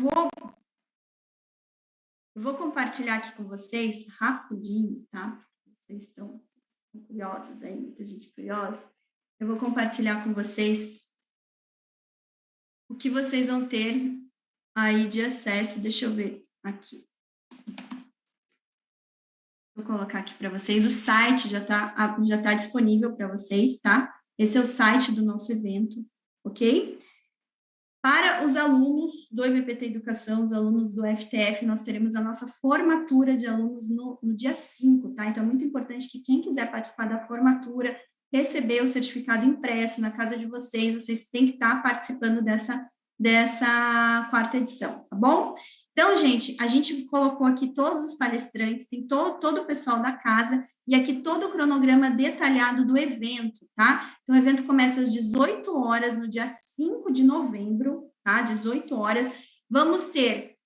[SPEAKER 1] vou compartilhar aqui com vocês rapidinho, tá? Vocês estão curiosos aí, muita gente curiosa. Eu vou compartilhar com vocês o que vocês vão ter aí de acesso. Deixa eu ver aqui. Vou colocar aqui para vocês. O site já tá disponível para vocês, tá? Esse é o site do nosso evento, ok? Para os alunos do IBPT Educação, os alunos do FTF, nós teremos a nossa formatura de alunos no dia 5, tá? Então, é muito importante que quem quiser participar da formatura, receber o certificado impresso na casa de vocês têm que estar participando dessa 4ª edição, tá bom? Então, gente, a gente colocou aqui todos os palestrantes, tem todo o pessoal da casa, e aqui todo o cronograma detalhado do evento, tá? Então, o evento começa às 18 horas, no dia 5 de novembro, tá? 18 horas. Vamos ter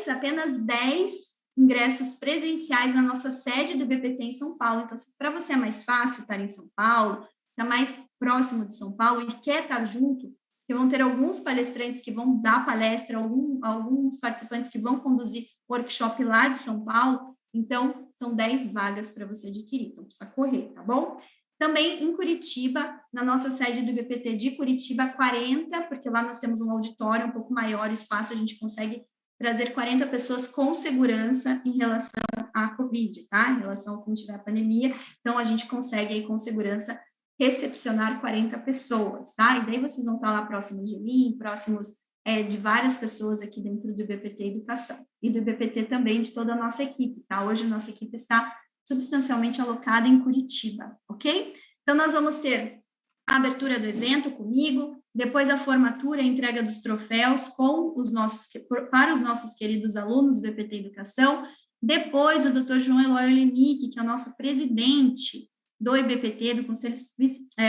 [SPEAKER 1] apenas 10 ingressos presenciais na nossa sede do IBPT em São Paulo. Então, para você é mais fácil estar em São Paulo, está mais próximo de São Paulo e quer estar junto, que vão ter alguns palestrantes que vão dar palestra, alguns participantes que vão conduzir workshop lá de São Paulo. Então, são 10 vagas para você adquirir, então precisa correr, tá bom? Também em Curitiba, na nossa sede do IBPT de Curitiba, 40, porque lá nós temos um auditório um pouco maior, o espaço, a gente consegue trazer 40 pessoas com segurança em relação à Covid, tá? Em relação a como tiver a pandemia, então a gente consegue aí com segurança recepcionar 40 pessoas, tá? E daí vocês vão estar lá próximos de mim, próximos de várias pessoas aqui dentro do IBPT Educação e do IBPT também de toda a nossa equipe, tá? Hoje a nossa equipe está substancialmente alocada em Curitiba, ok? Então, nós vamos ter a abertura do evento comigo, depois a formatura, a entrega dos troféus para os nossos queridos alunos do IBPT Educação, depois o Dr. João Eloy Olenick, que é o nosso presidente do IBPT, do Conselho,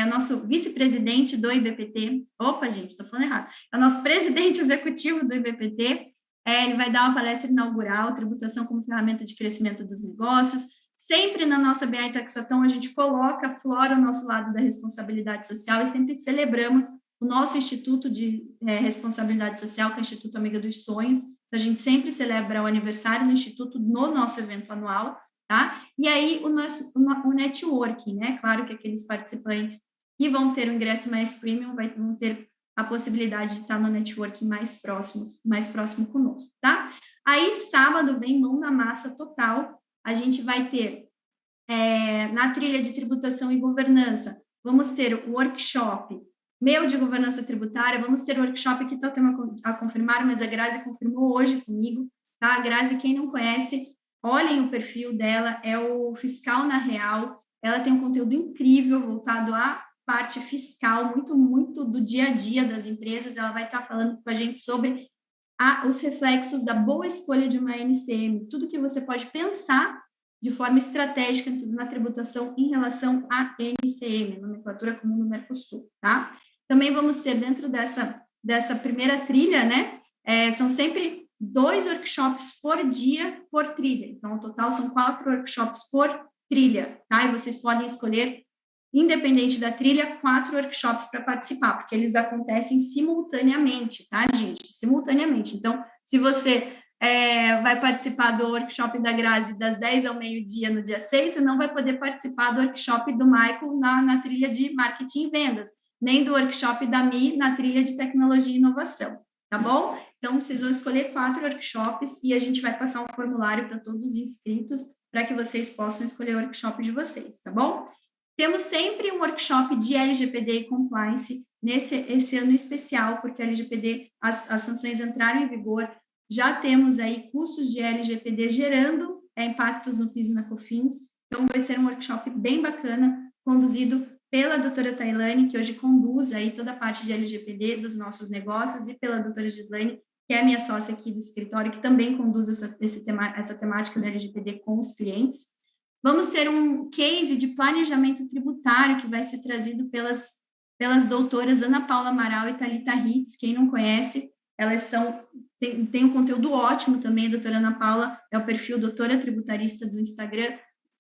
[SPEAKER 1] nosso vice-presidente do IBPT, gente, estou falando errado, é o nosso presidente executivo do IBPT, ele vai dar uma palestra inaugural, tributação como ferramenta de crescimento dos negócios. Sempre na nossa BA Taxatom, a gente aflora o nosso lado da responsabilidade social e sempre celebramos o nosso Instituto de Responsabilidade Social, que é o Instituto Amiga dos Sonhos. A gente sempre celebra o aniversário do Instituto no nosso evento anual, tá? E aí, o networking, né? Claro que aqueles participantes que vão ter o ingresso mais premium vão ter a possibilidade de estar no networking mais próximo conosco, tá? Aí, sábado, vem mão na massa total. A gente vai ter, na trilha de tributação e governança, vamos ter o workshop meu de governança tributária, vamos ter o workshop que está o tema a confirmar, mas a Grazi confirmou hoje comigo, tá? A Grazi, quem não conhece, olhem o perfil dela, é o Fiscal na Real, ela tem um conteúdo incrível voltado à parte fiscal, muito, muito do dia a dia das empresas, ela vai estar falando com a gente sobre os reflexos da boa escolha de uma NCM, tudo que você pode pensar de forma estratégica na tributação em relação à NCM, nomenclatura comum do Mercosul, tá? Também vamos ter dentro dessa primeira trilha, né, são sempre 2 workshops por dia, por trilha. Então, no total, são 4 workshops por trilha, tá? E vocês podem escolher, independente da trilha, 4 workshops para participar, porque eles acontecem simultaneamente, tá, gente? Simultaneamente. Então, se você vai participar do workshop da Grazi das 10 ao meio-dia no dia 6, você não vai poder participar do workshop do Michael na trilha de marketing e vendas, nem do workshop da Mi na trilha de tecnologia e inovação, tá bom? Então, vocês vão escolher 4 workshops e a gente vai passar um formulário para todos os inscritos para que vocês possam escolher o workshop de vocês, tá bom? Temos sempre um workshop de LGPD e Compliance esse ano especial, porque a LGPD, as sanções entraram em vigor, já temos aí custos de LGPD gerando impactos no PIS e na COFINS, então vai ser um workshop bem bacana, conduzido pela doutora Tailane, que hoje conduz aí toda a parte de LGPD dos nossos negócios, e pela doutora Gislaine, que é a minha sócia aqui do escritório, que também conduz essa temática da LGPD com os clientes. Vamos ter um case de planejamento tributário que vai ser trazido pelas doutoras Ana Paula Amaral e Thalita Hitz. Quem não conhece, elas têm um conteúdo ótimo também. A doutora Ana Paula é o perfil doutora tributarista do Instagram.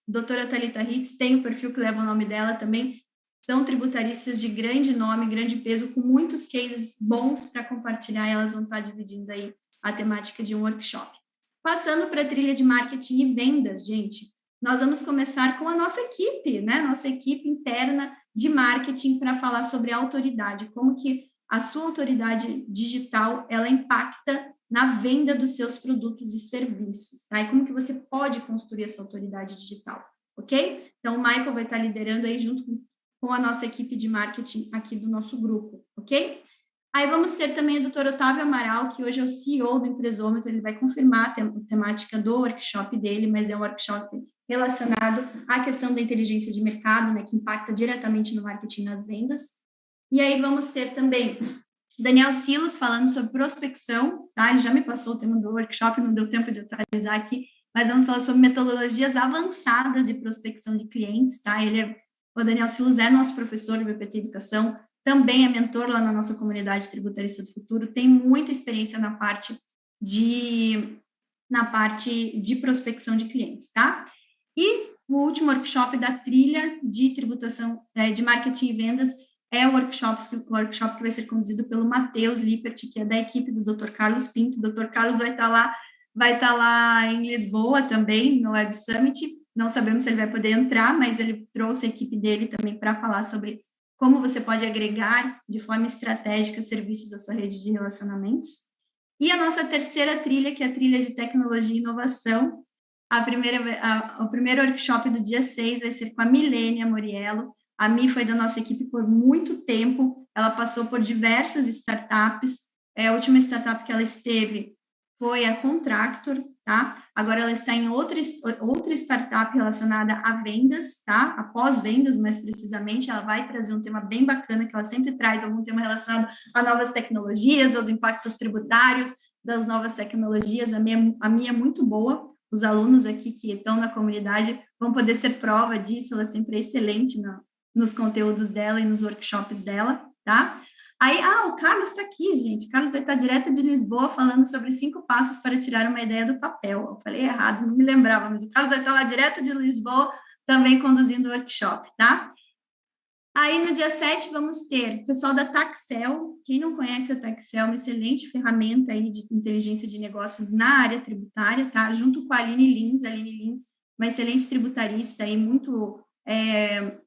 [SPEAKER 1] Doutora Thalita Hitz tem o perfil que leva o nome dela também. São tributaristas de grande nome, grande peso, com muitos cases bons para compartilhar, e elas vão estar dividindo aí a temática de um workshop. Passando para a trilha de marketing e vendas, gente, nós vamos começar com a nossa equipe, né? Nossa equipe interna de marketing, para falar sobre a autoridade, como que a sua autoridade digital, ela impacta na venda dos seus produtos e serviços, tá? E como que você pode construir essa autoridade digital, ok? Então, o Michael vai estar liderando aí junto com a nossa equipe de marketing aqui do nosso grupo, ok? Aí vamos ter também o Dr. Otávio Amaral, que hoje é o CEO do Empresômetro, ele vai confirmar a temática do workshop dele, mas é um workshop relacionado à questão da inteligência de mercado, né, que impacta diretamente no marketing e nas vendas. E aí vamos ter também Daniel Silos falando sobre prospecção, tá? Ele já me passou o tema do workshop, não deu tempo de atualizar aqui, mas vamos falar sobre metodologias avançadas de prospecção de clientes, tá? O Daniel Silos é nosso professor de BPT Educação, também é mentor lá na nossa comunidade tributarista do futuro, tem muita experiência na parte de prospecção de clientes, tá? E o último workshop da trilha de tributação, de marketing e vendas, é o workshop que vai ser conduzido pelo Matheus Lippert, que é da equipe do Dr. Carlos Pinto. O Dr. Carlos vai estar lá em Lisboa também, no Web Summit. Não sabemos se ele vai poder entrar, mas ele trouxe a equipe dele também para falar sobre como você pode agregar de forma estratégica serviços à sua rede de relacionamentos. E a nossa terceira trilha, que é a trilha de tecnologia e inovação. O primeiro workshop do dia 6 vai ser com a Milênia Moriello. A Mi foi da nossa equipe por muito tempo, ela passou por diversas startups. A última startup que ela esteve foi a Contractor, tá? Agora ela está em outra startup relacionada a vendas, tá? A pós-vendas, mais precisamente, ela vai trazer um tema bem bacana, que ela sempre traz algum tema relacionado a novas tecnologias, aos impactos tributários das novas tecnologias. A minha é muito boa, os alunos aqui que estão na comunidade vão poder ser prova disso, ela sempre é excelente nos conteúdos dela e nos workshops dela, tá? Aí, o Carlos está aqui, gente. O Carlos vai estar direto de Lisboa falando sobre 5 passos para tirar uma ideia do papel. Eu falei errado, não me lembrava, mas o Carlos vai estar lá direto de Lisboa também conduzindo o workshop, tá? Aí, no dia 7, vamos ter o pessoal da Taxel. Quem não conhece a Taxel, é uma excelente ferramenta aí de inteligência de negócios na área tributária, tá? Junto com a Aline Lins, uma excelente tributarista aí,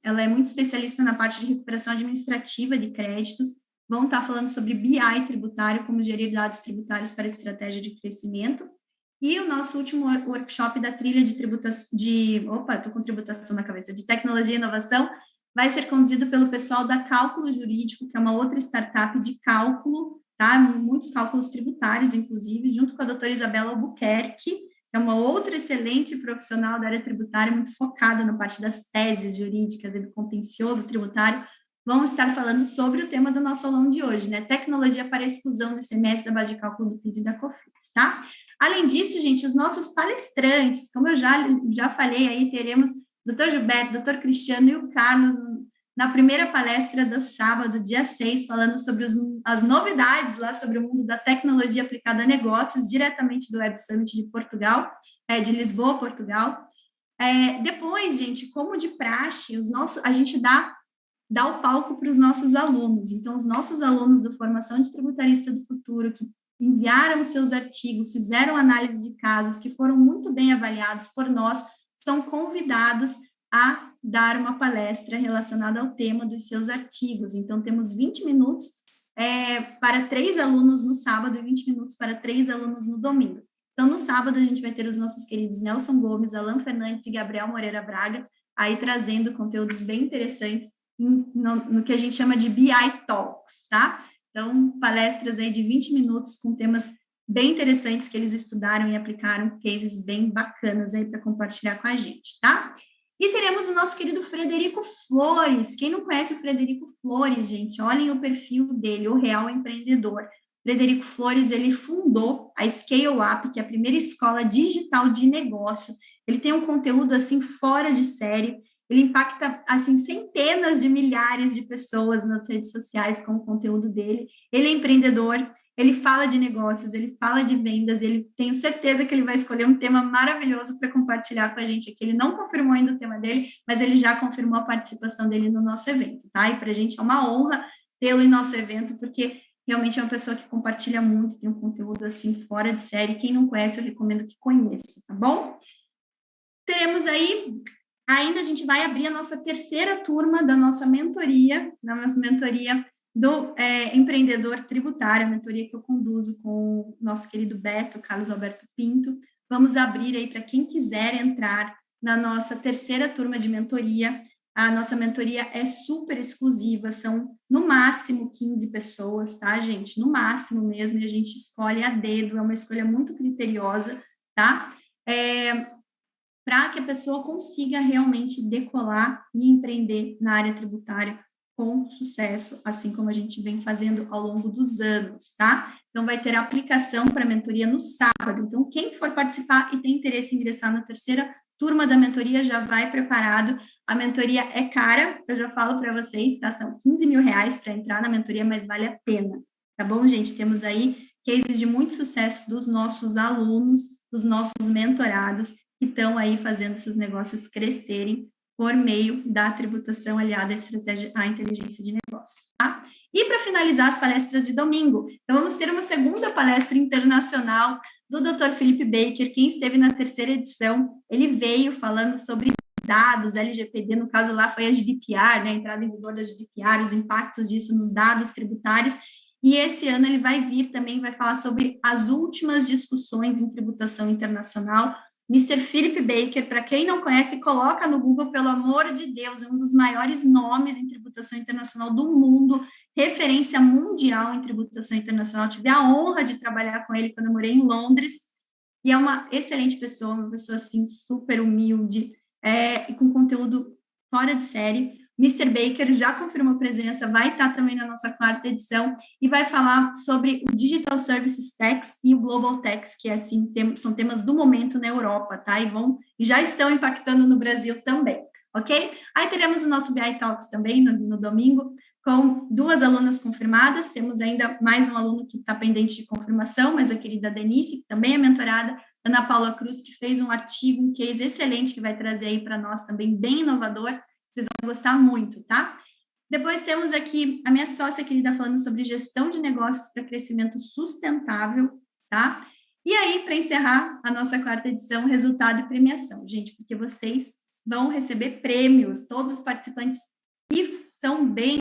[SPEAKER 1] ela é muito especialista na parte de recuperação administrativa de créditos. Vão estar falando sobre BI tributário, como gerir dados tributários para estratégia de crescimento. E o nosso último workshop da trilha de tributação, estou com tributação na cabeça, de tecnologia e inovação, vai ser conduzido pelo pessoal da Cálculo Jurídico, que é uma outra startup de cálculo, tá? Muitos cálculos tributários, inclusive, junto com a doutora Isabela Albuquerque, que é uma outra excelente profissional da área tributária, muito focada na parte das teses jurídicas e do contencioso tributário. Vamos estar falando sobre o tema do nosso aulão de hoje, né? Tecnologia para a exclusão do ICMS, da base de cálculo do PIS e da COFINS, tá? Além disso, gente, os nossos palestrantes, como eu já falei aí, teremos Dr. Gilberto, Dr. Cristiano e o Carlos na primeira palestra do sábado, dia 6, falando sobre as novidades lá sobre o mundo da tecnologia aplicada a negócios, diretamente do Web Summit de Portugal, de Lisboa, Portugal. Depois, gente, como de praxe, a gente dá o palco para os nossos alunos. Então, os nossos alunos do Formação de Tributarista do Futuro, que enviaram os seus artigos, fizeram análise de casos, que foram muito bem avaliados por nós, são convidados a dar uma palestra relacionada ao tema dos seus artigos. Então, temos 20 minutos para 3 alunos no sábado e 20 minutos para 3 alunos no domingo. Então, no sábado, a gente vai ter os nossos queridos Nelson Gomes, Alan Fernandes e Gabriel Moreira Braga, aí trazendo conteúdos bem interessantes no que a gente chama de BI Talks, tá? Então, palestras aí de 20 minutos com temas bem interessantes que eles estudaram e aplicaram, cases bem bacanas aí para compartilhar com a gente, tá? E teremos o nosso querido Frederico Flores. Quem não conhece o Frederico Flores, gente, olhem o perfil dele, o Real Empreendedor. Frederico Flores, ele fundou a Scale Up, que é a primeira escola digital de negócios. Ele tem um conteúdo, assim, fora de série. Ele impacta, assim, centenas de milhares de pessoas nas redes sociais com o conteúdo dele. Ele é empreendedor, ele fala de negócios, ele fala de vendas, ele tenho certeza que ele vai escolher um tema maravilhoso para compartilhar com a gente aqui. Ele não confirmou ainda o tema dele, mas ele já confirmou a participação dele no nosso evento, tá? E para a gente é uma honra tê-lo em nosso evento, porque realmente é uma pessoa que compartilha muito, tem um conteúdo assim fora de série. Quem não conhece, eu recomendo que conheça, tá bom? Teremos aí, ainda a gente vai abrir a nossa terceira turma da nossa mentoria, do empreendedor tributário, a mentoria que eu conduzo com o nosso querido Beto, Carlos Alberto Pinto. Vamos abrir aí para quem quiser entrar na nossa terceira turma de mentoria. A nossa mentoria é super exclusiva, são no máximo 15 pessoas, tá, gente? No máximo mesmo, e a gente escolhe a dedo, é uma escolha muito criteriosa, tá? Para que a pessoa consiga realmente decolar e empreender na área tributária com sucesso, assim como a gente vem fazendo ao longo dos anos, tá? Então, vai ter a aplicação para a mentoria no sábado. Então, quem for participar e tem interesse em ingressar na terceira turma da mentoria, já vai preparado. A mentoria é cara, eu já falo para vocês, tá? São 15 mil reais para entrar na mentoria, mas vale a pena, tá bom, gente? Temos aí cases de muito sucesso dos nossos alunos, dos nossos mentorados, que estão aí fazendo seus negócios crescerem por meio da tributação aliada à estratégia, à inteligência de negócios, tá? E para finalizar as palestras de domingo, então vamos ter uma segunda palestra internacional do Dr. Felipe Baker. Quem esteve na terceira edição, ele veio falando sobre dados, LGPD, no caso lá foi a GDPR, né, a entrada em vigor da GDPR, os impactos disso nos dados tributários, e esse ano ele vai vir também, vai falar sobre as últimas discussões em tributação internacional. Mr. Philip Baker, para quem não conhece, coloca no Google, pelo amor de Deus, é um dos maiores nomes em tributação internacional do mundo, referência mundial em tributação internacional. Tive a honra de trabalhar com ele quando eu morei em Londres, e é uma excelente pessoa, uma pessoa assim super humilde, e com conteúdo fora de série. Mr. Baker já confirmou presença, vai estar também na nossa quarta edição e vai falar sobre o Digital Services Tax e o Global Tax, que assim, são temas do momento na Europa, tá? E já estão impactando no Brasil também, ok? Aí teremos o nosso BI Talks também no domingo, com 2 alunas confirmadas, temos ainda mais um aluno que está pendente de confirmação, mas a querida Denise, que também é mentorada, Ana Paula Cruz, que fez um artigo, um case excelente, que vai trazer aí para nós também, bem inovador, vocês vão gostar muito, tá? Depois temos aqui a minha sócia querida falando sobre gestão de negócios para crescimento sustentável, tá? E aí, para encerrar a nossa quarta edição, resultado e premiação, gente, porque vocês vão receber prêmios, todos os participantes que são bem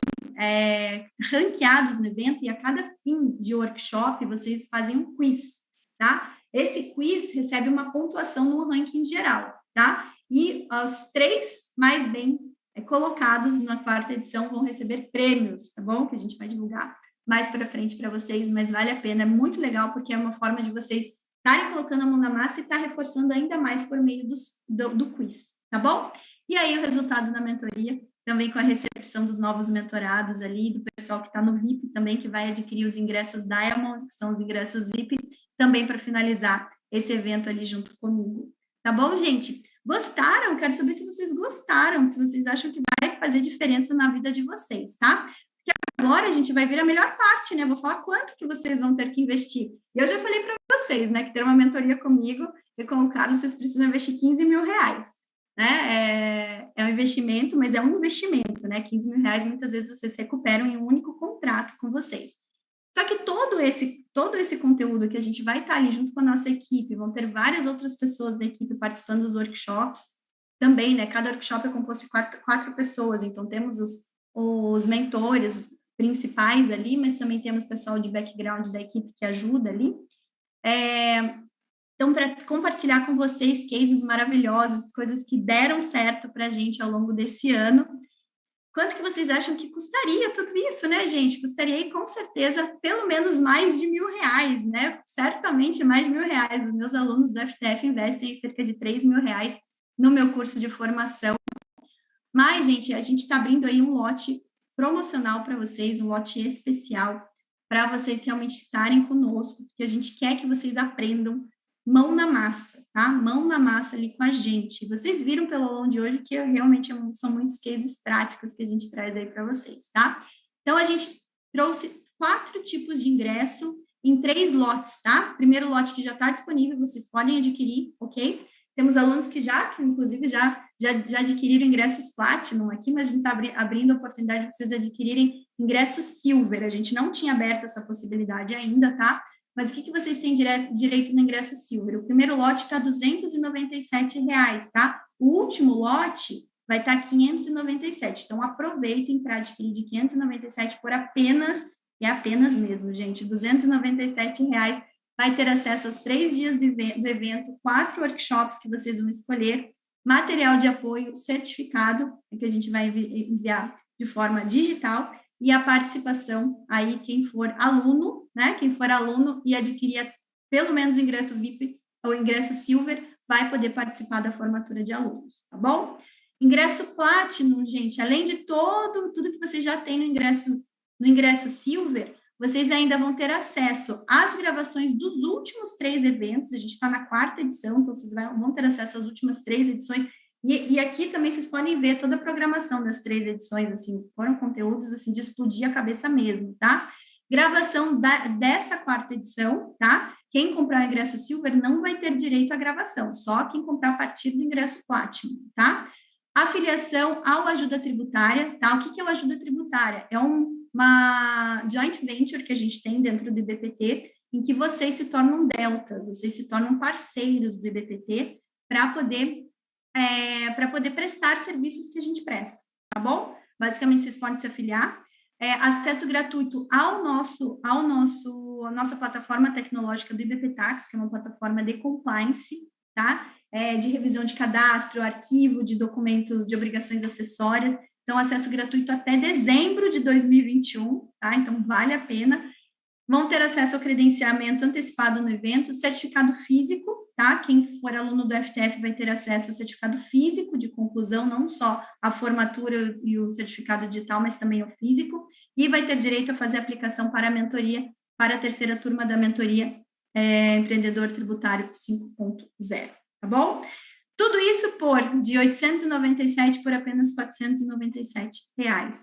[SPEAKER 1] ranqueados no evento, e a cada fim de workshop, vocês fazem um quiz, tá? Esse quiz recebe uma pontuação no ranking geral, tá? E os 3 mais bem colocados na quarta edição vão receber prêmios, tá bom? Que a gente vai divulgar mais para frente para vocês, mas vale a pena, é muito legal, porque é uma forma de vocês estarem colocando a mão na massa e estar reforçando ainda mais por meio do quiz, tá bom? E aí o resultado da mentoria, também com a recepção dos novos mentorados ali, do pessoal que está no VIP também, que vai adquirir os ingressos Diamond, que são os ingressos VIP, também para finalizar esse evento ali junto comigo. Tá bom, gente? Gostaram? Quero saber se vocês gostaram, se vocês acham que vai fazer diferença na vida de vocês, tá? Porque agora a gente vai vir a melhor parte, né? Vou falar quanto que vocês vão ter que investir. E eu já falei para vocês, né, que ter uma mentoria comigo e com o Carlos, vocês precisam investir 15 mil reais, né? É um investimento, mas é um investimento, né? 15 mil reais, muitas vezes vocês recuperam em um único contrato com vocês. Só que todo esse conteúdo que a gente vai estar ali junto com a nossa equipe, vão ter várias outras pessoas da equipe participando dos workshops também, né? Cada workshop é composto de quatro pessoas, então temos os mentores principais ali, mas também temos pessoal de background da equipe que ajuda ali. Então, para compartilhar com vocês cases maravilhosos, coisas que deram certo para a gente ao longo desse ano, quanto que vocês acham que custaria tudo isso, né, gente? Custaria aí, com certeza, pelo menos mais de R$ 1.000, né? Certamente mais de R$ 1.000. Os meus alunos do FTF investem cerca de R$ 3.000 no meu curso de formação. Mas, gente, a gente está abrindo aí um lote promocional para vocês, um lote especial, para vocês realmente estarem conosco, porque a gente quer que vocês aprendam mão na massa, tá? Mão na massa ali com a gente. Vocês viram pelo aulão de hoje que realmente são muitos cases práticos que a gente traz aí para vocês, tá? Então, a gente trouxe 4 tipos de ingresso em 3 lotes, tá? Primeiro lote que já está disponível, vocês podem adquirir, ok? Temos alunos que inclusive, já adquiriram ingressos Platinum aqui, mas a gente está abrindo a oportunidade de vocês adquirirem ingresso Silver. A gente não tinha aberto essa possibilidade ainda, tá? Mas o que vocês têm direito no ingresso Silver? O primeiro lote está R$ 297, tá? O último lote vai estar R$ 597. Então, aproveitem para adquirir de 597 por apenas, e é apenas mesmo, gente, R$ 297. Vai ter acesso aos 3 dias do evento, 4 workshops que vocês vão escolher, material de apoio, certificado, que a gente vai enviar de forma digital, e a participação, aí quem for aluno, né, quem for aluno e adquirir pelo menos o ingresso VIP ou ingresso Silver, vai poder participar da formatura de alunos, tá bom? Ingresso Platinum, gente, além de tudo que vocês já têm no ingresso Silver, vocês ainda vão ter acesso às gravações dos últimos 3 eventos, a gente está na 4ª edição, então vocês vão ter acesso às últimas 3 edições, e aqui também vocês podem ver toda a programação das 3 edições, assim, foram conteúdos, assim, de explodir a cabeça mesmo, tá? Gravação dessa 4ª edição, tá? Quem comprar o ingresso Silver não vai ter direito à gravação, só quem comprar a partir do ingresso Platinum, tá? Afiliação ao ajuda tributária, tá? O que é o ajuda tributária? É uma joint venture que a gente tem dentro do IBPT, em que vocês se tornam deltas, vocês se tornam parceiros do IBPT para poder prestar serviços que a gente presta, tá bom? Basicamente, vocês podem se afiliar. Acesso gratuito à nossa plataforma tecnológica do IBPTax, que é uma plataforma de compliance, tá? De revisão de cadastro, arquivo de documentos de obrigações acessórias. Então, acesso gratuito até dezembro de 2021, tá? Então, vale a pena. Vão ter acesso ao credenciamento antecipado no evento, certificado físico, tá? Quem for aluno do FTF vai ter acesso ao certificado físico de conclusão, não só a formatura e o certificado digital, mas também o físico, e vai ter direito a fazer aplicação para a mentoria, para a 3ª turma da mentoria Empreendedor Tributário 5.0, tá bom? Tudo isso de 897 por apenas R$ 497,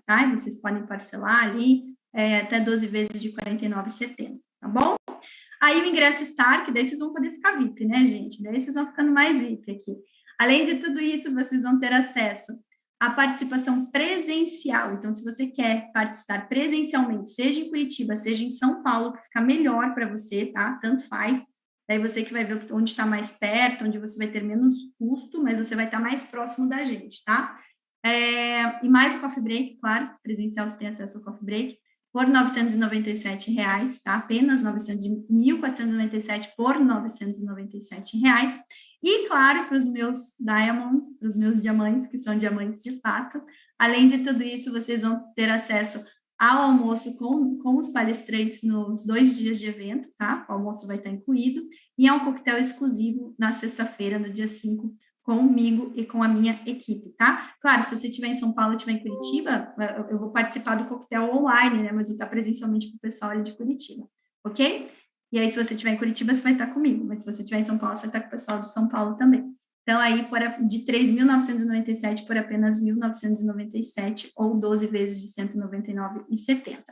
[SPEAKER 1] tá? E vocês podem parcelar ali até 12 vezes de R$ 49,70, tá bom? Aí o ingresso Star, que daí vocês vão poder ficar VIP, né, gente? Daí vocês vão ficando mais VIP aqui. Além de tudo isso, vocês vão ter acesso à participação presencial. Então, se você quer participar presencialmente, seja em Curitiba, seja em São Paulo, que fica melhor para você, tá? Tanto faz. Daí você que vai ver onde está mais perto, onde você vai ter menos custo, mas você vai estar mais próximo da gente, tá? E mais o coffee break, claro, presencial você tem acesso ao coffee break, por R$ 997, tá? Apenas 1.497 por R$ 997. E, claro, para os meus diamonds, para os meus diamantes, que são diamantes de fato, além de tudo isso, vocês vão ter acesso ao almoço com os palestrantes nos 2 dias de evento, tá? O almoço vai estar incluído, e é um coquetel exclusivo na sexta-feira, no dia 5, comigo e com a minha equipe, tá? Claro, se você estiver em São Paulo, estiver em Curitiba, eu vou participar do coquetel online, né? Mas eu vou estar presencialmente com o pessoal ali de Curitiba, ok? E aí, se você estiver em Curitiba, você vai estar comigo, mas se você estiver em São Paulo, você vai estar com o pessoal de São Paulo também. Então, aí, de 3.997 por apenas 1.997, ou 12 vezes de 199,70.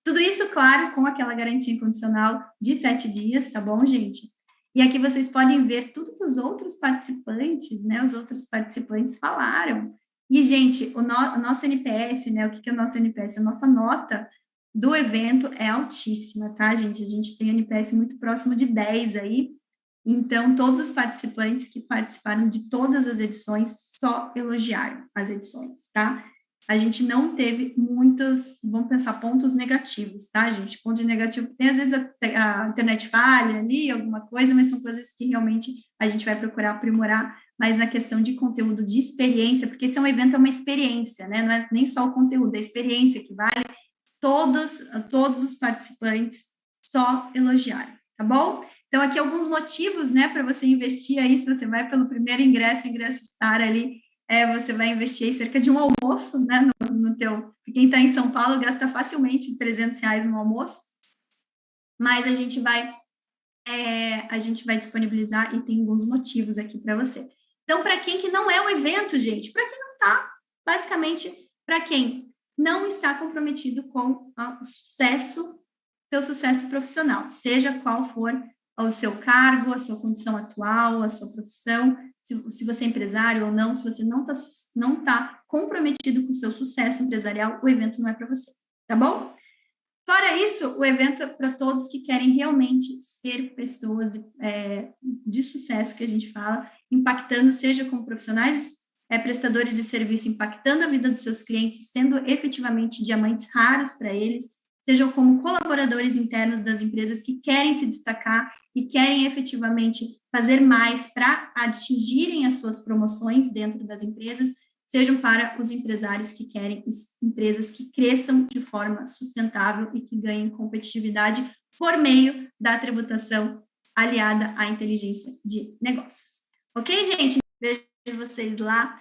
[SPEAKER 1] Tudo isso, claro, com aquela garantia incondicional de 7 dias, tá bom, gente? E aqui vocês podem ver tudo que os outros participantes, né, os outros participantes falaram. E, gente, o nosso NPS, né, o que é o nosso NPS? A nossa nota do evento é altíssima, tá, gente? A gente tem um NPS muito próximo de 10 aí. Então, todos os participantes que participaram de todas as edições só elogiaram as edições, tá? A gente não teve muitos, vamos pensar, pontos negativos, tá, gente? Ponto negativo, tem às vezes a internet falha ali, alguma coisa, mas são coisas que realmente a gente vai procurar aprimorar, mas na questão de conteúdo, de experiência, porque esse é um evento, é uma experiência, né? Não é nem só o conteúdo, é a experiência que vale. Todos os participantes só elogiaram, tá bom? Então, aqui alguns motivos, né, para você investir aí, se você vai pelo primeiro ingresso estar ali, você vai investir aí cerca de um almoço, né, no teu... Quem está em São Paulo gasta facilmente R$300 no almoço, mas a gente vai disponibilizar e tem alguns motivos aqui para você. Então, para quem que não é um evento, gente, para quem não está, basicamente, para quem não está comprometido com o seu sucesso profissional, seja qual for o seu cargo, a sua condição atual, a sua profissão, se você é empresário ou não, se você não tá comprometido com o seu sucesso empresarial, o evento não é para você, tá bom? Fora isso, o evento é para todos que querem realmente ser pessoas de sucesso, que a gente fala, impactando, seja como profissionais, prestadores de serviço, impactando a vida dos seus clientes, sendo efetivamente diamantes raros para eles, sejam como colaboradores internos das empresas que querem se destacar e querem efetivamente fazer mais para atingirem as suas promoções dentro das empresas, sejam para os empresários que querem empresas que cresçam de forma sustentável e que ganhem competitividade por meio da tributação aliada à inteligência de negócios. Ok, gente? Vejo vocês lá.